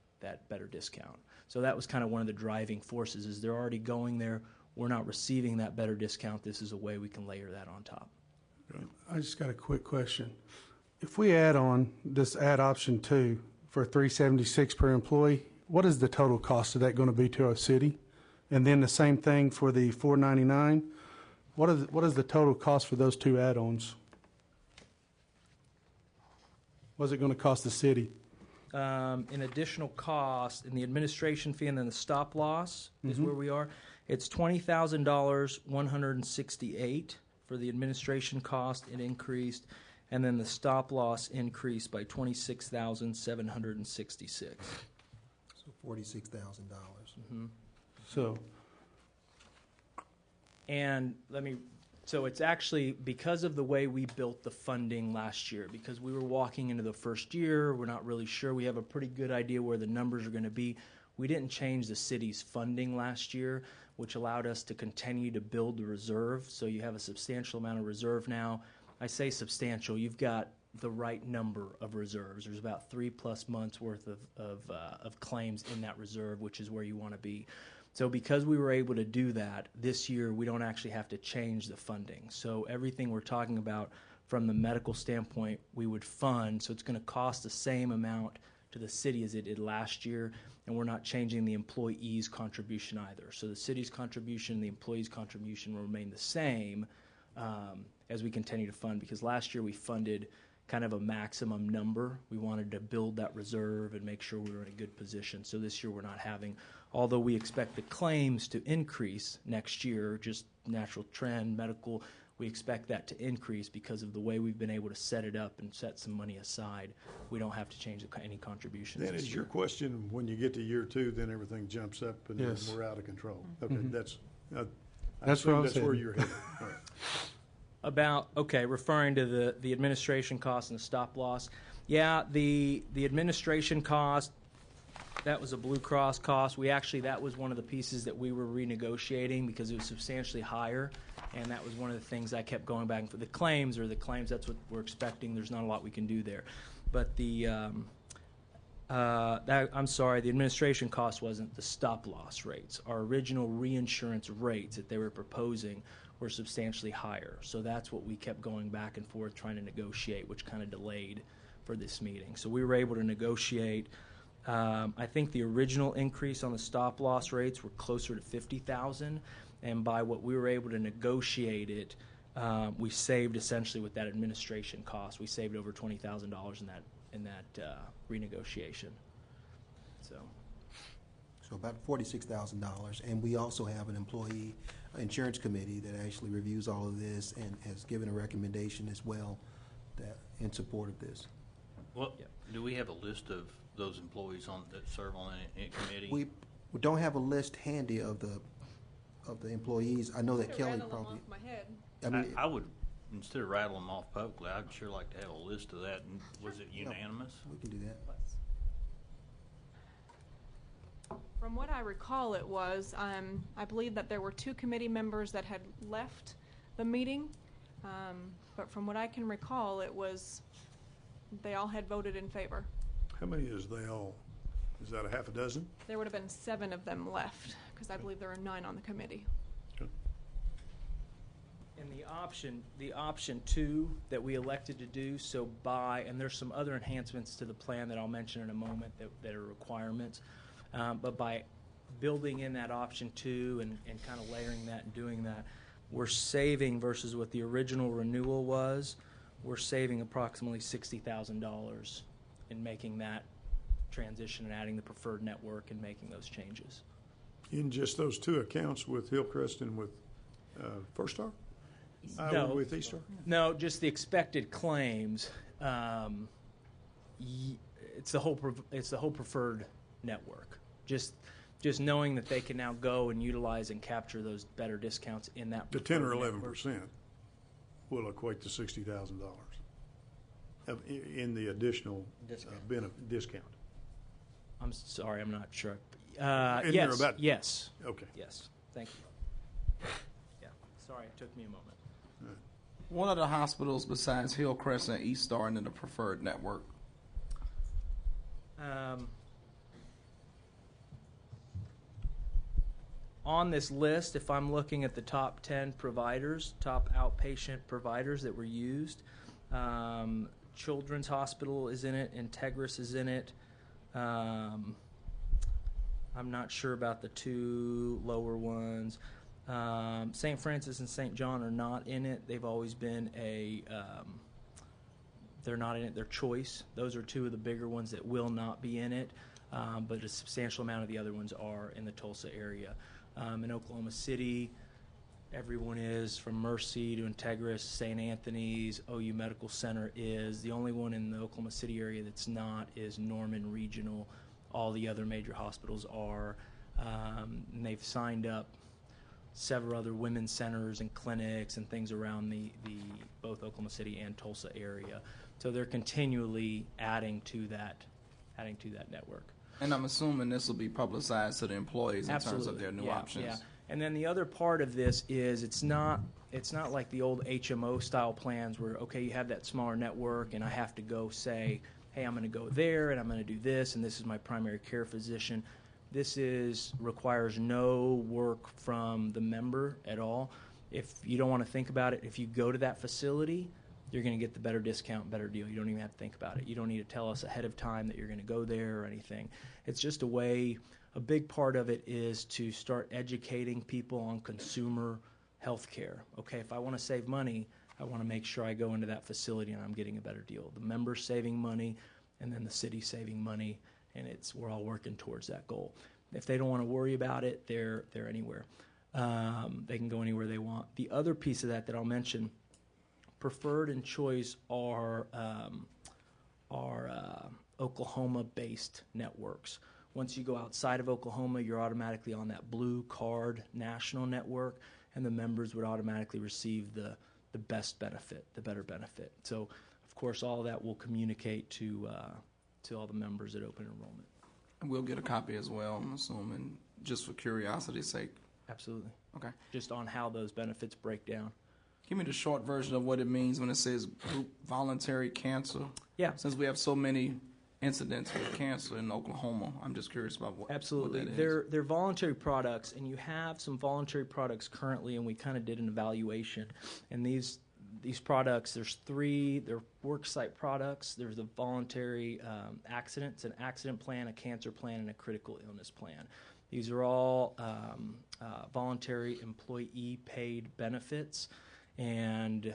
better discount. So that was kind of one of the driving forces, is they're already going there. We're not receiving that better discount. This is a way we can layer that on top. I just got a quick question. If we add on this add option 2 for $376 per employee, what is the total cost of that going to be to our city? And then the same thing for the $499. What is the total cost for those two add-ons? What is it going to cost the city? In additional cost, in the administration fee and then the stop loss is where we are. It's $20,000, $168 for the administration cost. It increased. And then the stop loss increased by $26,766. So $46,000. So, and so it's actually because of the way we built the funding last year, because we were walking into the first year, we're not really sure. We have a pretty good idea where the numbers are going to be. We didn't change the city's funding last year, which allowed us to continue to build the reserve. So you have a substantial amount of reserve now. I say substantial. You've got the right number of reserves. There's about 3+ months worth of claims in that reserve, which is where you want to be. So because we were able to do that, this year we don't actually have to change the funding. So everything we're talking about from the medical standpoint, we would fund. So it's going to cost the same amount to the city as it did last year, and we're not changing the employees' contribution either. So the city's contribution and the employees' contribution will remain the same as we continue to fund, because last year we funded kind of a maximum number. We wanted to build that reserve and make sure we were in a good position. So this year we're not having, although we expect the claims to increase next year, just natural trend, medical, we expect that to increase because of the way we've been able to set it up and set some money aside. We don't have to change any contributions. Then is your question, when you get to year 2, then everything jumps up and Yes. we're out of control? Okay, that's That's assume what I'm where saying. you're headed. All right. Referring to the administration cost and the stop loss. Yeah, the administration cost, that was a Blue Cross cost. That was one of the pieces that we were renegotiating because it was substantially higher, and that was one of the things I kept going back and forth. The claims, that's what we're expecting. There's not a lot we can do there. But the administration cost wasn't the stop loss rates. Our original reinsurance rates that they were proposing were substantially higher. So that's what we kept going back and forth trying to negotiate, which kind of delayed for this meeting. So we were able to negotiate. I think the original increase on the stop loss rates were closer to $50,000, and by what we were able to negotiate it, we saved essentially with that administration cost. We saved over $20,000 in that renegotiation. So about $46,000, and we also have an employee insurance committee that actually reviews all of this and has given a recommendation as well that in support of this. Well, do we have a list of those employees that serve on any committee? We don't have a list handy of the employees. I know that Kelly probably. Off my head. I mean, I would, instead of rattling them off publicly, I'd sure like to have a list of that. And was it unanimous? we can do that. From what I recall, it was, I believe that there were 2 committee members that had left the meeting, but from what I can recall, it was, they all had voted in favor. How many is they all? Is that a half a dozen? There would have been 7 of them left, because I believe there are 9 on the committee. Okay. And the option 2 that we elected to do, so and there's some other enhancements to the plan that I'll mention in a moment that are requirements. But by building in that option 2 and kind of layering that and doing that, we're saving versus what the original renewal was, we're saving approximately $60,000 in making that transition and adding the preferred network and making those changes. In just those 2 accounts with Hillcrest and with First Star? No, with East Star? No, just the expected claims. It's the whole preferred network. Just knowing that they can now go and utilize and capture those better discounts in that. The 10 or 11% will equate to $60,000 in the additional discount. I'm sorry, I'm not sure. Yes. Yes. Okay. Yes. Thank you. Yeah. Sorry, it took me a moment. What are the hospitals besides Hillcrest and East Star in the preferred network? On this list, if I'm looking at the top 10 providers, top outpatient providers that were used, Children's Hospital is in it, Integris is in it. I'm not sure about the 2 lower ones. St. Francis and St. John are not in it. They've always been they're not in it, they're choice. Those are 2 of the bigger ones that will not be in it, but a substantial amount of the other ones are in the Tulsa area. In Oklahoma City, everyone is, from Mercy to Integris, St. Anthony's, OU Medical Center is. The only one in the Oklahoma City area that's not is Norman Regional. All the other major hospitals are. And they've signed up several other women's centers and clinics and things around the both Oklahoma City and Tulsa area. So they're continually adding to that network. And I'm assuming this will be publicized to the employees in terms of their new options. Yeah. And then the other part of this is it's not like the old HMO style plans where, okay, you have that smaller network and I have to go say, hey, I'm going to go there and I'm going to do this and this is my primary care physician. This requires no work from the member at all. If you don't want to think about it, if you go to that facility, you're going to get the better discount, better deal. You don't even have to think about it. You don't need to tell us ahead of time that you're going to go there or anything. It's just a big part of it is to start educating people on consumer health care. Okay, if I want to save money, I want to make sure I go into that facility and I'm getting a better deal. The member's saving money and then the city's saving money, and we're all working towards that goal. If they don't want to worry about it, they're anywhere. They can go anywhere they want. The other piece of that I'll mention, preferred and choice are Oklahoma-based networks. Once you go outside of Oklahoma, you're automatically on that blue card national network, and the members would automatically receive the best benefit, the better benefit. So, of course, all of that will communicate to all the members at open enrollment. And we'll get a copy as well, I'm assuming, just for curiosity's sake. Absolutely. Okay. Just on how those benefits break down. Give me the short version of what it means when it says group voluntary cancer. Yeah. Since we have so many incidents with cancer in Oklahoma, I'm just curious about what Absolutely. What that is. They're voluntary products, and you have some voluntary products currently, and we kind of did an evaluation. And these products, there's 3. They're worksite products. There's a voluntary accidents, an accident plan, a cancer plan, and a critical illness plan. These are all voluntary employee paid benefits. And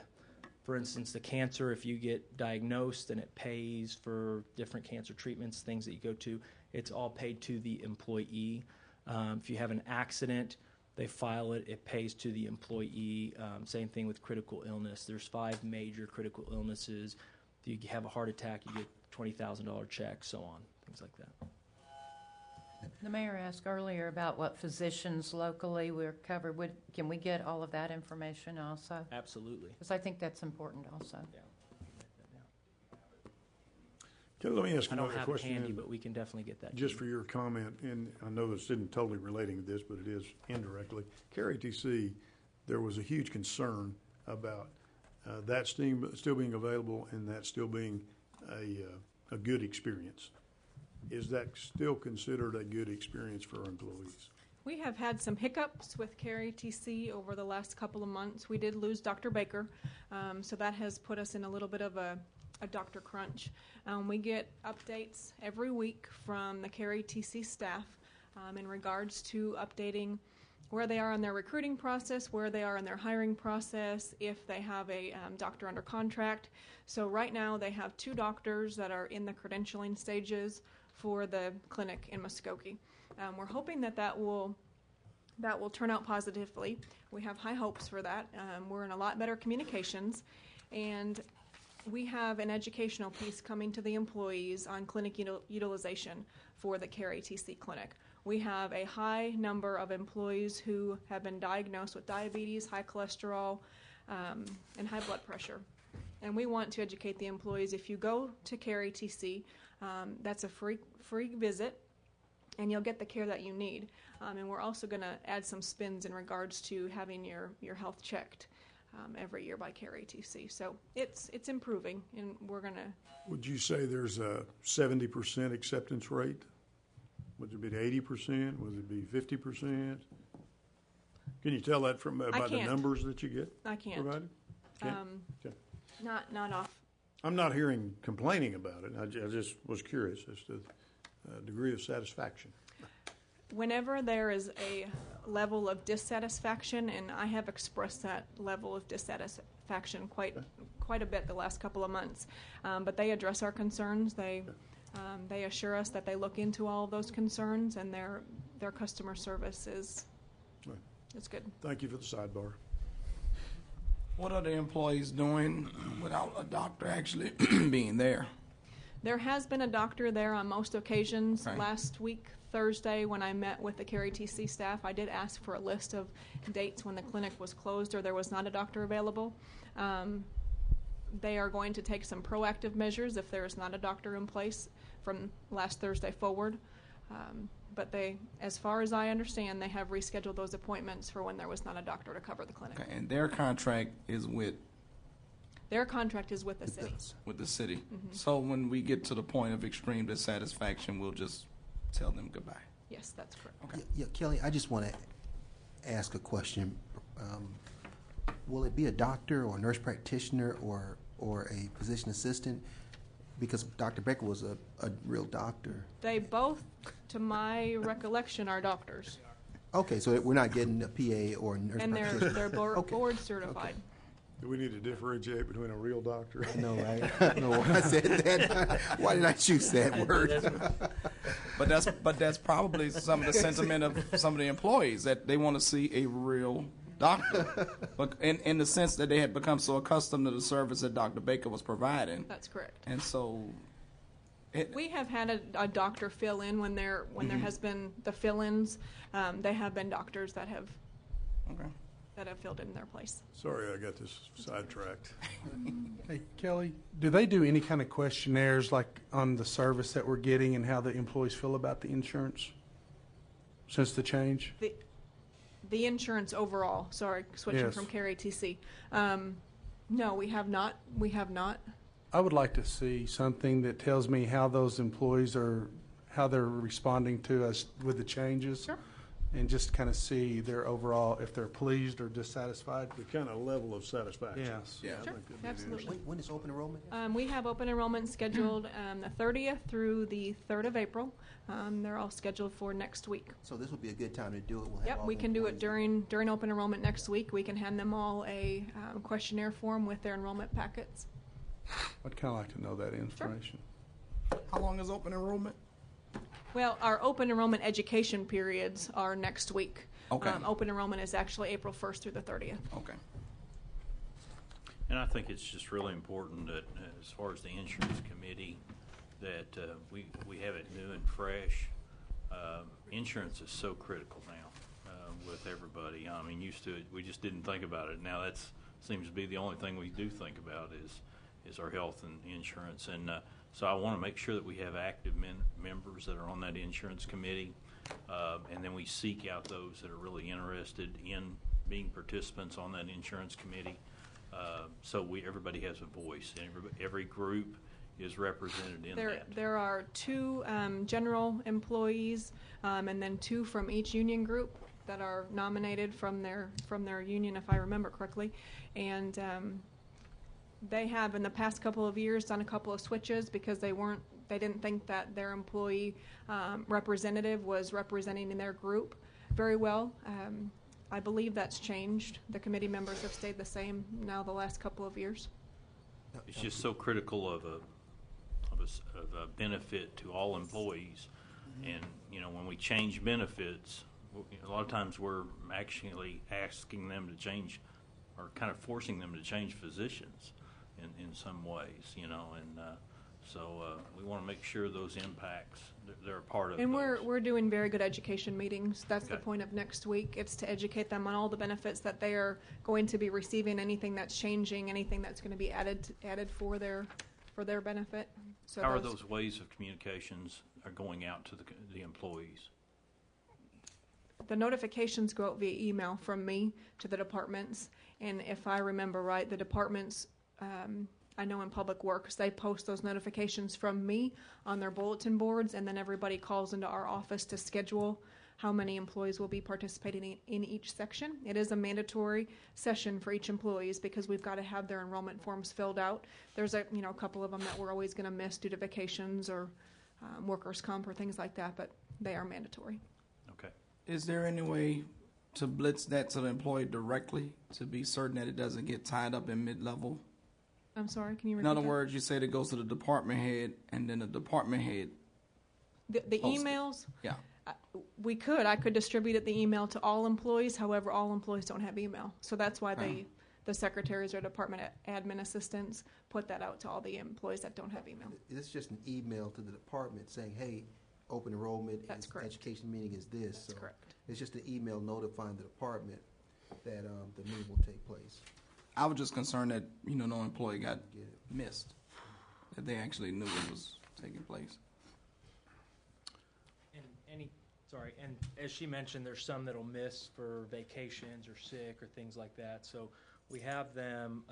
for instance, the cancer, if you get diagnosed and it pays for different cancer treatments, things that you go to, it's all paid to the employee. If you have an accident, they file it, it pays to the employee. Same thing with critical illness. There's 5 major critical illnesses. If you have a heart attack, you get $20,000 check, so on, things like that. The mayor asked earlier about what physicians locally we're covered. Can we get all of that information also? Absolutely. Because I think that's important also. Yeah. Okay, let me ask I don't another have it question. handy, but we can definitely get that. Just to for you. your comment, and I know this isn't totally relating to this, but it is indirectly. KRATC, there was a huge concern about that still being available and that still being a good experience. Is that still considered a good experience for our employees? We have had some hiccups with KRATC over the last couple of months. We did lose Dr. Baker, so that has put us in a little bit of a doctor crunch. We get updates every week from the KRATC staff in regards to updating where they are in their recruiting process, where they are in their hiring process, if they have a doctor under contract. So right now they have 2 doctors that are in the credentialing stages for the clinic in Muskogee. We're hoping that will turn out positively. We have high hopes for that. We're in a lot better communications, and we have an educational piece coming to the employees on clinic utilization for the KRATC clinic. We have a high number of employees who have been diagnosed with diabetes, high cholesterol, and high blood pressure. And we want to educate the employees. If you go to KRATC, that's a free visit, and you'll get the care that you need. And we're also going to add some spins in regards to having your health checked every year by KRATC. So it's improving, and we're going to... Would you say there's a 70% acceptance rate? Would it be 80%? Would it be 50%? Can you tell that from by the numbers that you get? I can't. Provided? Okay. Not off. I'm not hearing complaining about it. I just was curious as to degree of satisfaction. Whenever there is a level of dissatisfaction, and I have expressed that level of dissatisfaction quite a bit the last couple of months, but they address our concerns. They assure us that they look into all of those concerns, and their customer service is good. Thank you for the sidebar. What are the employees doing without a doctor actually being there? There has been a doctor there on most occasions. Right. Last week, Thursday, when I met with the KRATC staff, I did ask for a list of dates when the clinic was closed or there was not a doctor available. They are going to take some proactive measures if there is not a doctor in place from last Thursday forward. But they, as far as I understand, they have rescheduled those appointments for when there was not a doctor to cover the clinic. Okay, and their contract is with? Their contract is with the city. With the city. Mm-hmm. So when we get to the point of extreme dissatisfaction, we'll just tell them goodbye. Yes, that's correct. Okay. Yeah, Kelly, I just want to ask a question. Will it be a doctor or a nurse practitioner or a physician assistant? Because Dr. Becker was a real doctor. They both, to my recollection, are doctors. Okay, so we're not getting a PA or a nurse practitioner. And they're board certified. Okay. Do we need to differentiate between a real doctor? I know, right? I know why I said that. Why did I choose that word? But that's probably some of the sentiment of some of the employees, that they want to see a real doctor. But in the sense that they had become so accustomed to the service that Dr. Baker was providing. That's correct. And so we have had a doctor fill in when there has been the fill-ins. They have been doctors that have filled in their place. Sorry, I got this sidetracked. Hey, Kelly, do they do any kind of questionnaires like on the service that we're getting and how the employees feel about the insurance since the change? The insurance overall, sorry, switching from KRATC. No, we have not. We have not. I would like to see something that tells me how those employees how they're responding to us with the changes. Sure. and just kind of see their overall, if they're pleased or dissatisfied. The kind of level of satisfaction. Yes. Yeah, I Sure, think that'd be absolutely. When is open enrollment? We have open enrollment scheduled the 30th through the 3rd of April. They're all scheduled for next week. So this would be a good time to do it. We'll have Yep, all we the can do it employees. during open enrollment next week. We can hand them all a questionnaire form with their enrollment packets. I'd kind of like to know that information. How long is open enrollment? Well, our open enrollment education periods are next week. Okay. Open enrollment is actually April 1st through the 30th. Okay. And I think it's just really important that, as far as the insurance committee, that we have it new and fresh. Insurance is so critical now with everybody. I mean, used to it, we just didn't think about it. Now that seems to be the only thing we do think about is our health and insurance. And so I want to make sure that we have active members that are on that insurance committee, and then we seek out those that are really interested in being participants on that insurance committee. So everybody has a voice. Every group is represented in that. There are 2 general employees and then 2 from each union group that are nominated from their union, if I remember correctly. And they have in the past couple of years done a couple of switches because they didn't think that their employee representative was representing in their group very well. I believe that's changed. The committee members have stayed the same now the last couple of years. It's just so critical of a benefit to all employees. And, when we change benefits, a lot of times we're actually asking them to change or kind of forcing them to change physicians in some ways, and so we want to make sure those impacts, they're a part of And those. we're doing very good education meetings. That's the Okay. point of next week. It's to educate them on all the benefits that they are going to be receiving, anything that's changing, anything that's going to be added for their benefit. So How are those ways of communications are going out to the employees? The notifications go out via email from me to the departments, and if I remember right, the departments, I know in Public Works, they post those notifications from me on their bulletin boards, and then everybody calls into our office to schedule how many employees will be participating in each section. It is a mandatory session for each employees because we've got to have their enrollment forms filled out. There's a couple of them that we're always going to miss due to vacations or workers' comp or things like that, but they are mandatory. Okay. Is there any way to blitz that to the employee directly to be certain that it doesn't get tied up in mid-level? I'm sorry, can you repeat In other that? words, you said it goes to the department head, and then the department head. The Post it. emails, Yeah. I could distribute the email to all employees. However, all employees don't have email. So that's why the secretaries or department admin assistants put that out to all the employees that don't have email. It's just an email to the department saying, hey, open enrollment, That's correct. education meeting is this. That's So correct. it's just an email notifying the department that the meeting will take place. I was just concerned that, no employee got Get it. missed, that they actually knew it was taking place. And as she mentioned, there's some that'll miss for vacations or sick or things like that. So we have them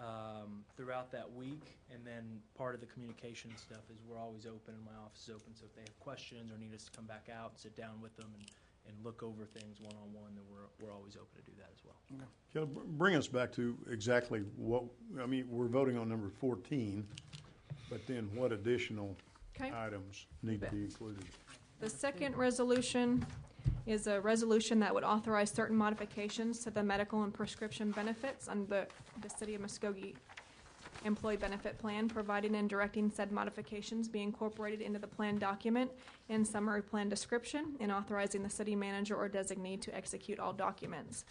throughout that week, and then part of the communication stuff is we're always open, and my office is open. So if they have questions or need us to come back out and sit down with them and look over things one-on-one, then we're always open to do that as well. Can you bring us back to exactly we're voting on number 14, but then what additional Okay. items need to be included? The second resolution is a resolution that would authorize certain modifications to the medical and prescription benefits under the City of Muskogee Employee Benefit Plan, providing and directing said modifications be incorporated into the plan document and summary plan description, and authorizing the city manager or designee to execute all documents.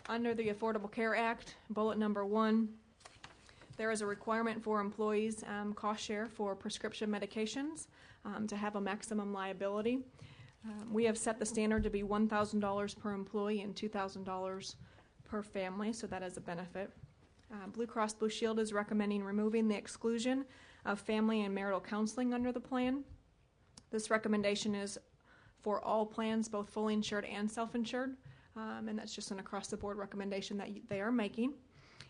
Under the Affordable Care Act, bullet number 1, there is a requirement for employees' cost share for prescription medications to have a maximum liability. We have set the standard to be $1,000 per employee and $2,000 per family, so that is a benefit. Blue Cross Blue Shield is recommending removing the exclusion of family and marital counseling under the plan. This recommendation is for all plans, both fully insured and self-insured, and that's just an across-the-board recommendation that they are making.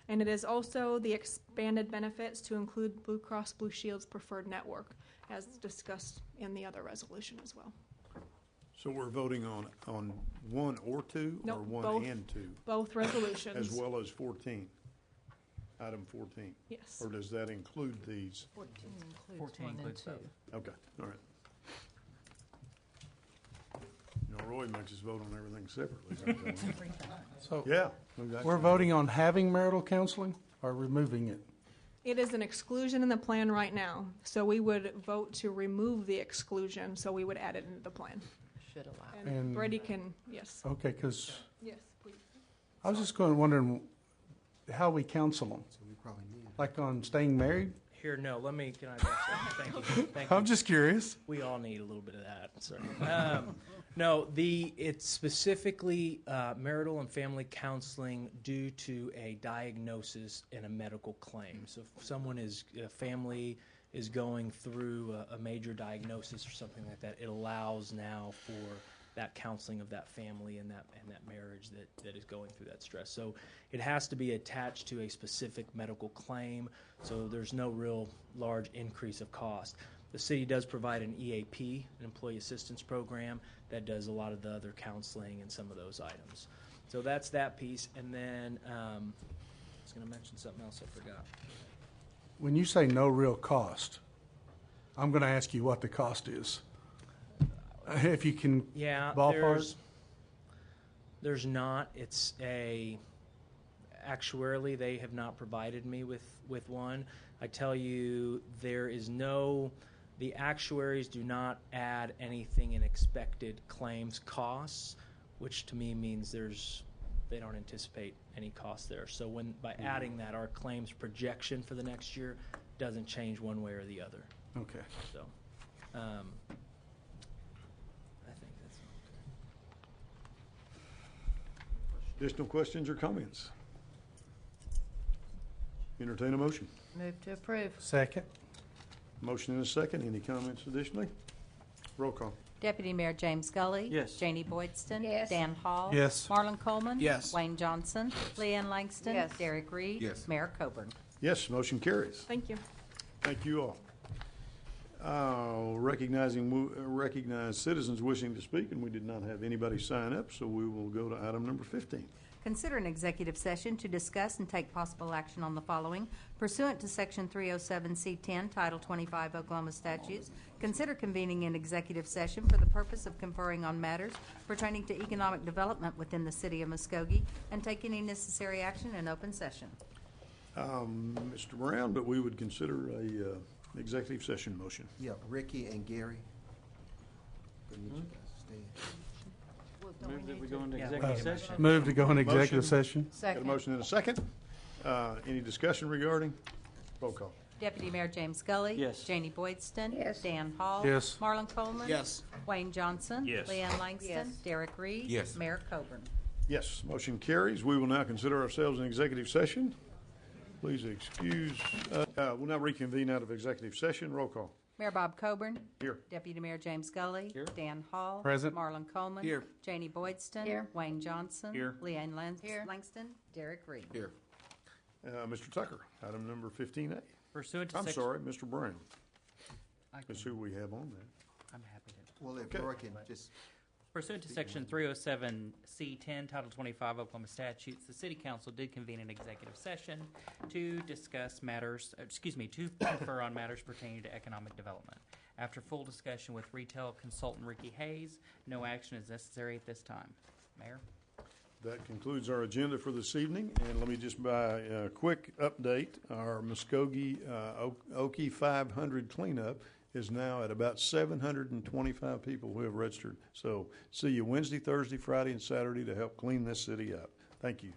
And it is also the expanded benefits to include Blue Cross Blue Shield's preferred network, as discussed in the other resolution as well. So we're voting on one or two, No, or one both. and two, Both resolutions. as well as 14, item 14? Yes. Or does that include these? 14 includes 14 1 and includes 2. both. Okay, all right. You know, Roy makes us vote on everything separately sometimes. So Yeah. exactly. we're voting on having marital counseling or removing it? It is an exclusion in the plan right now, so we would vote to remove the exclusion, so we would add it into the plan. Should allow. And And- Brady can, yes. Okay, because Yes, please. I was just wondering how we counsel them, So we probably need it. like on staying married? Here, no, can I address that? Thank you. Thank you. I'm just curious. We all need a little bit of that. Sorry. No, it's specifically marital and family counseling due to a diagnosis and a medical claim. So if a family is going through a major diagnosis or something like that, it allows now for that counseling of that family and that marriage that is going through that stress. So it has to be attached to a specific medical claim, so there's no real large increase of cost. The city does provide an EAP, an employee assistance program, that does a lot of the other counseling and some of those items. So that's that piece. And then I was going to mention something else I forgot. When you say no real cost, I'm going to ask you what the cost is. If you can Yeah, ballpark. there's not. It's actuarially, they have not provided me with one. I tell you, the actuaries do not add anything in expected claims costs, which to me means they don't anticipate any cost there. So by adding that, our claims projection for the next year doesn't change one way or the other. Okay. So, I think that's Additional questions or comments? Entertain a motion. Move to approve. Second? Motion and a second. Any comments additionally? Roll call. Deputy Mayor James Gully. Yes. Janie Boydston. Yes. Dan Hall. Yes. Marlon Coleman. Yes. Wayne Johnson. Leanne Langston. Yes. Derek Reed. Yes. Mayor Coburn. Yes, motion carries. Thank you. Thank you all. Recognize citizens wishing to speak, and we did not have anybody sign up, so we will go to item number 15. Consider an executive session to discuss and take possible action on the following. Pursuant to Section 307C10, Title 25 Oklahoma statutes, consider convening an executive session for the purpose of conferring on matters pertaining to economic development within the city of Muskogee and take any necessary action in open session. Mr. Brown, but we would consider a executive session motion. Yeah, Ricky and Gary. Good to meet you guys. Stay. Move that we go into Yeah. executive session. Move to go into executive Motion. session? Got a Second. motion and a second. Any discussion regarding? Roll call. Deputy Mayor James Gully. Yes. Janie Boydston. Yes. Dan Hall. Yes. Marlon Coleman. Yes. Wayne Johnson. Yes. Leanne Langston. Yes. Derek Reed. Yes. Mayor Coburn. Yes, motion carries. We will now consider ourselves in executive session. Please excuse, we'll now reconvene out of executive session. Roll call. Mayor Bob Coburn. Here. Deputy Mayor James Gully. Here. Dan Hall. Present. Marlon Coleman. Here. Janie Boydston. Here. Wayne Johnson. Here. Leanne Here. Langston. Derek Reed. Here. Mr. Tucker, item number 15A. Pursuant to I'm section. sorry, Mr. Brown. I That's can- who we have on there. I'm happy to. Well, if Okay. Roy can just, Pursuant to Section 307C10, Title 25 Oklahoma statutes, the City Council did convene an executive session to discuss matters, to confer on matters pertaining to economic development. After full discussion with retail consultant Ricky Hayes, no action is necessary at this time. Mayor? That concludes our agenda for this evening, and let me just by a quick update, our Muskogee Okie 500 cleanup is now at about 725 people who have registered. So see you Wednesday, Thursday, Friday, and Saturday to help clean this city up. Thank you.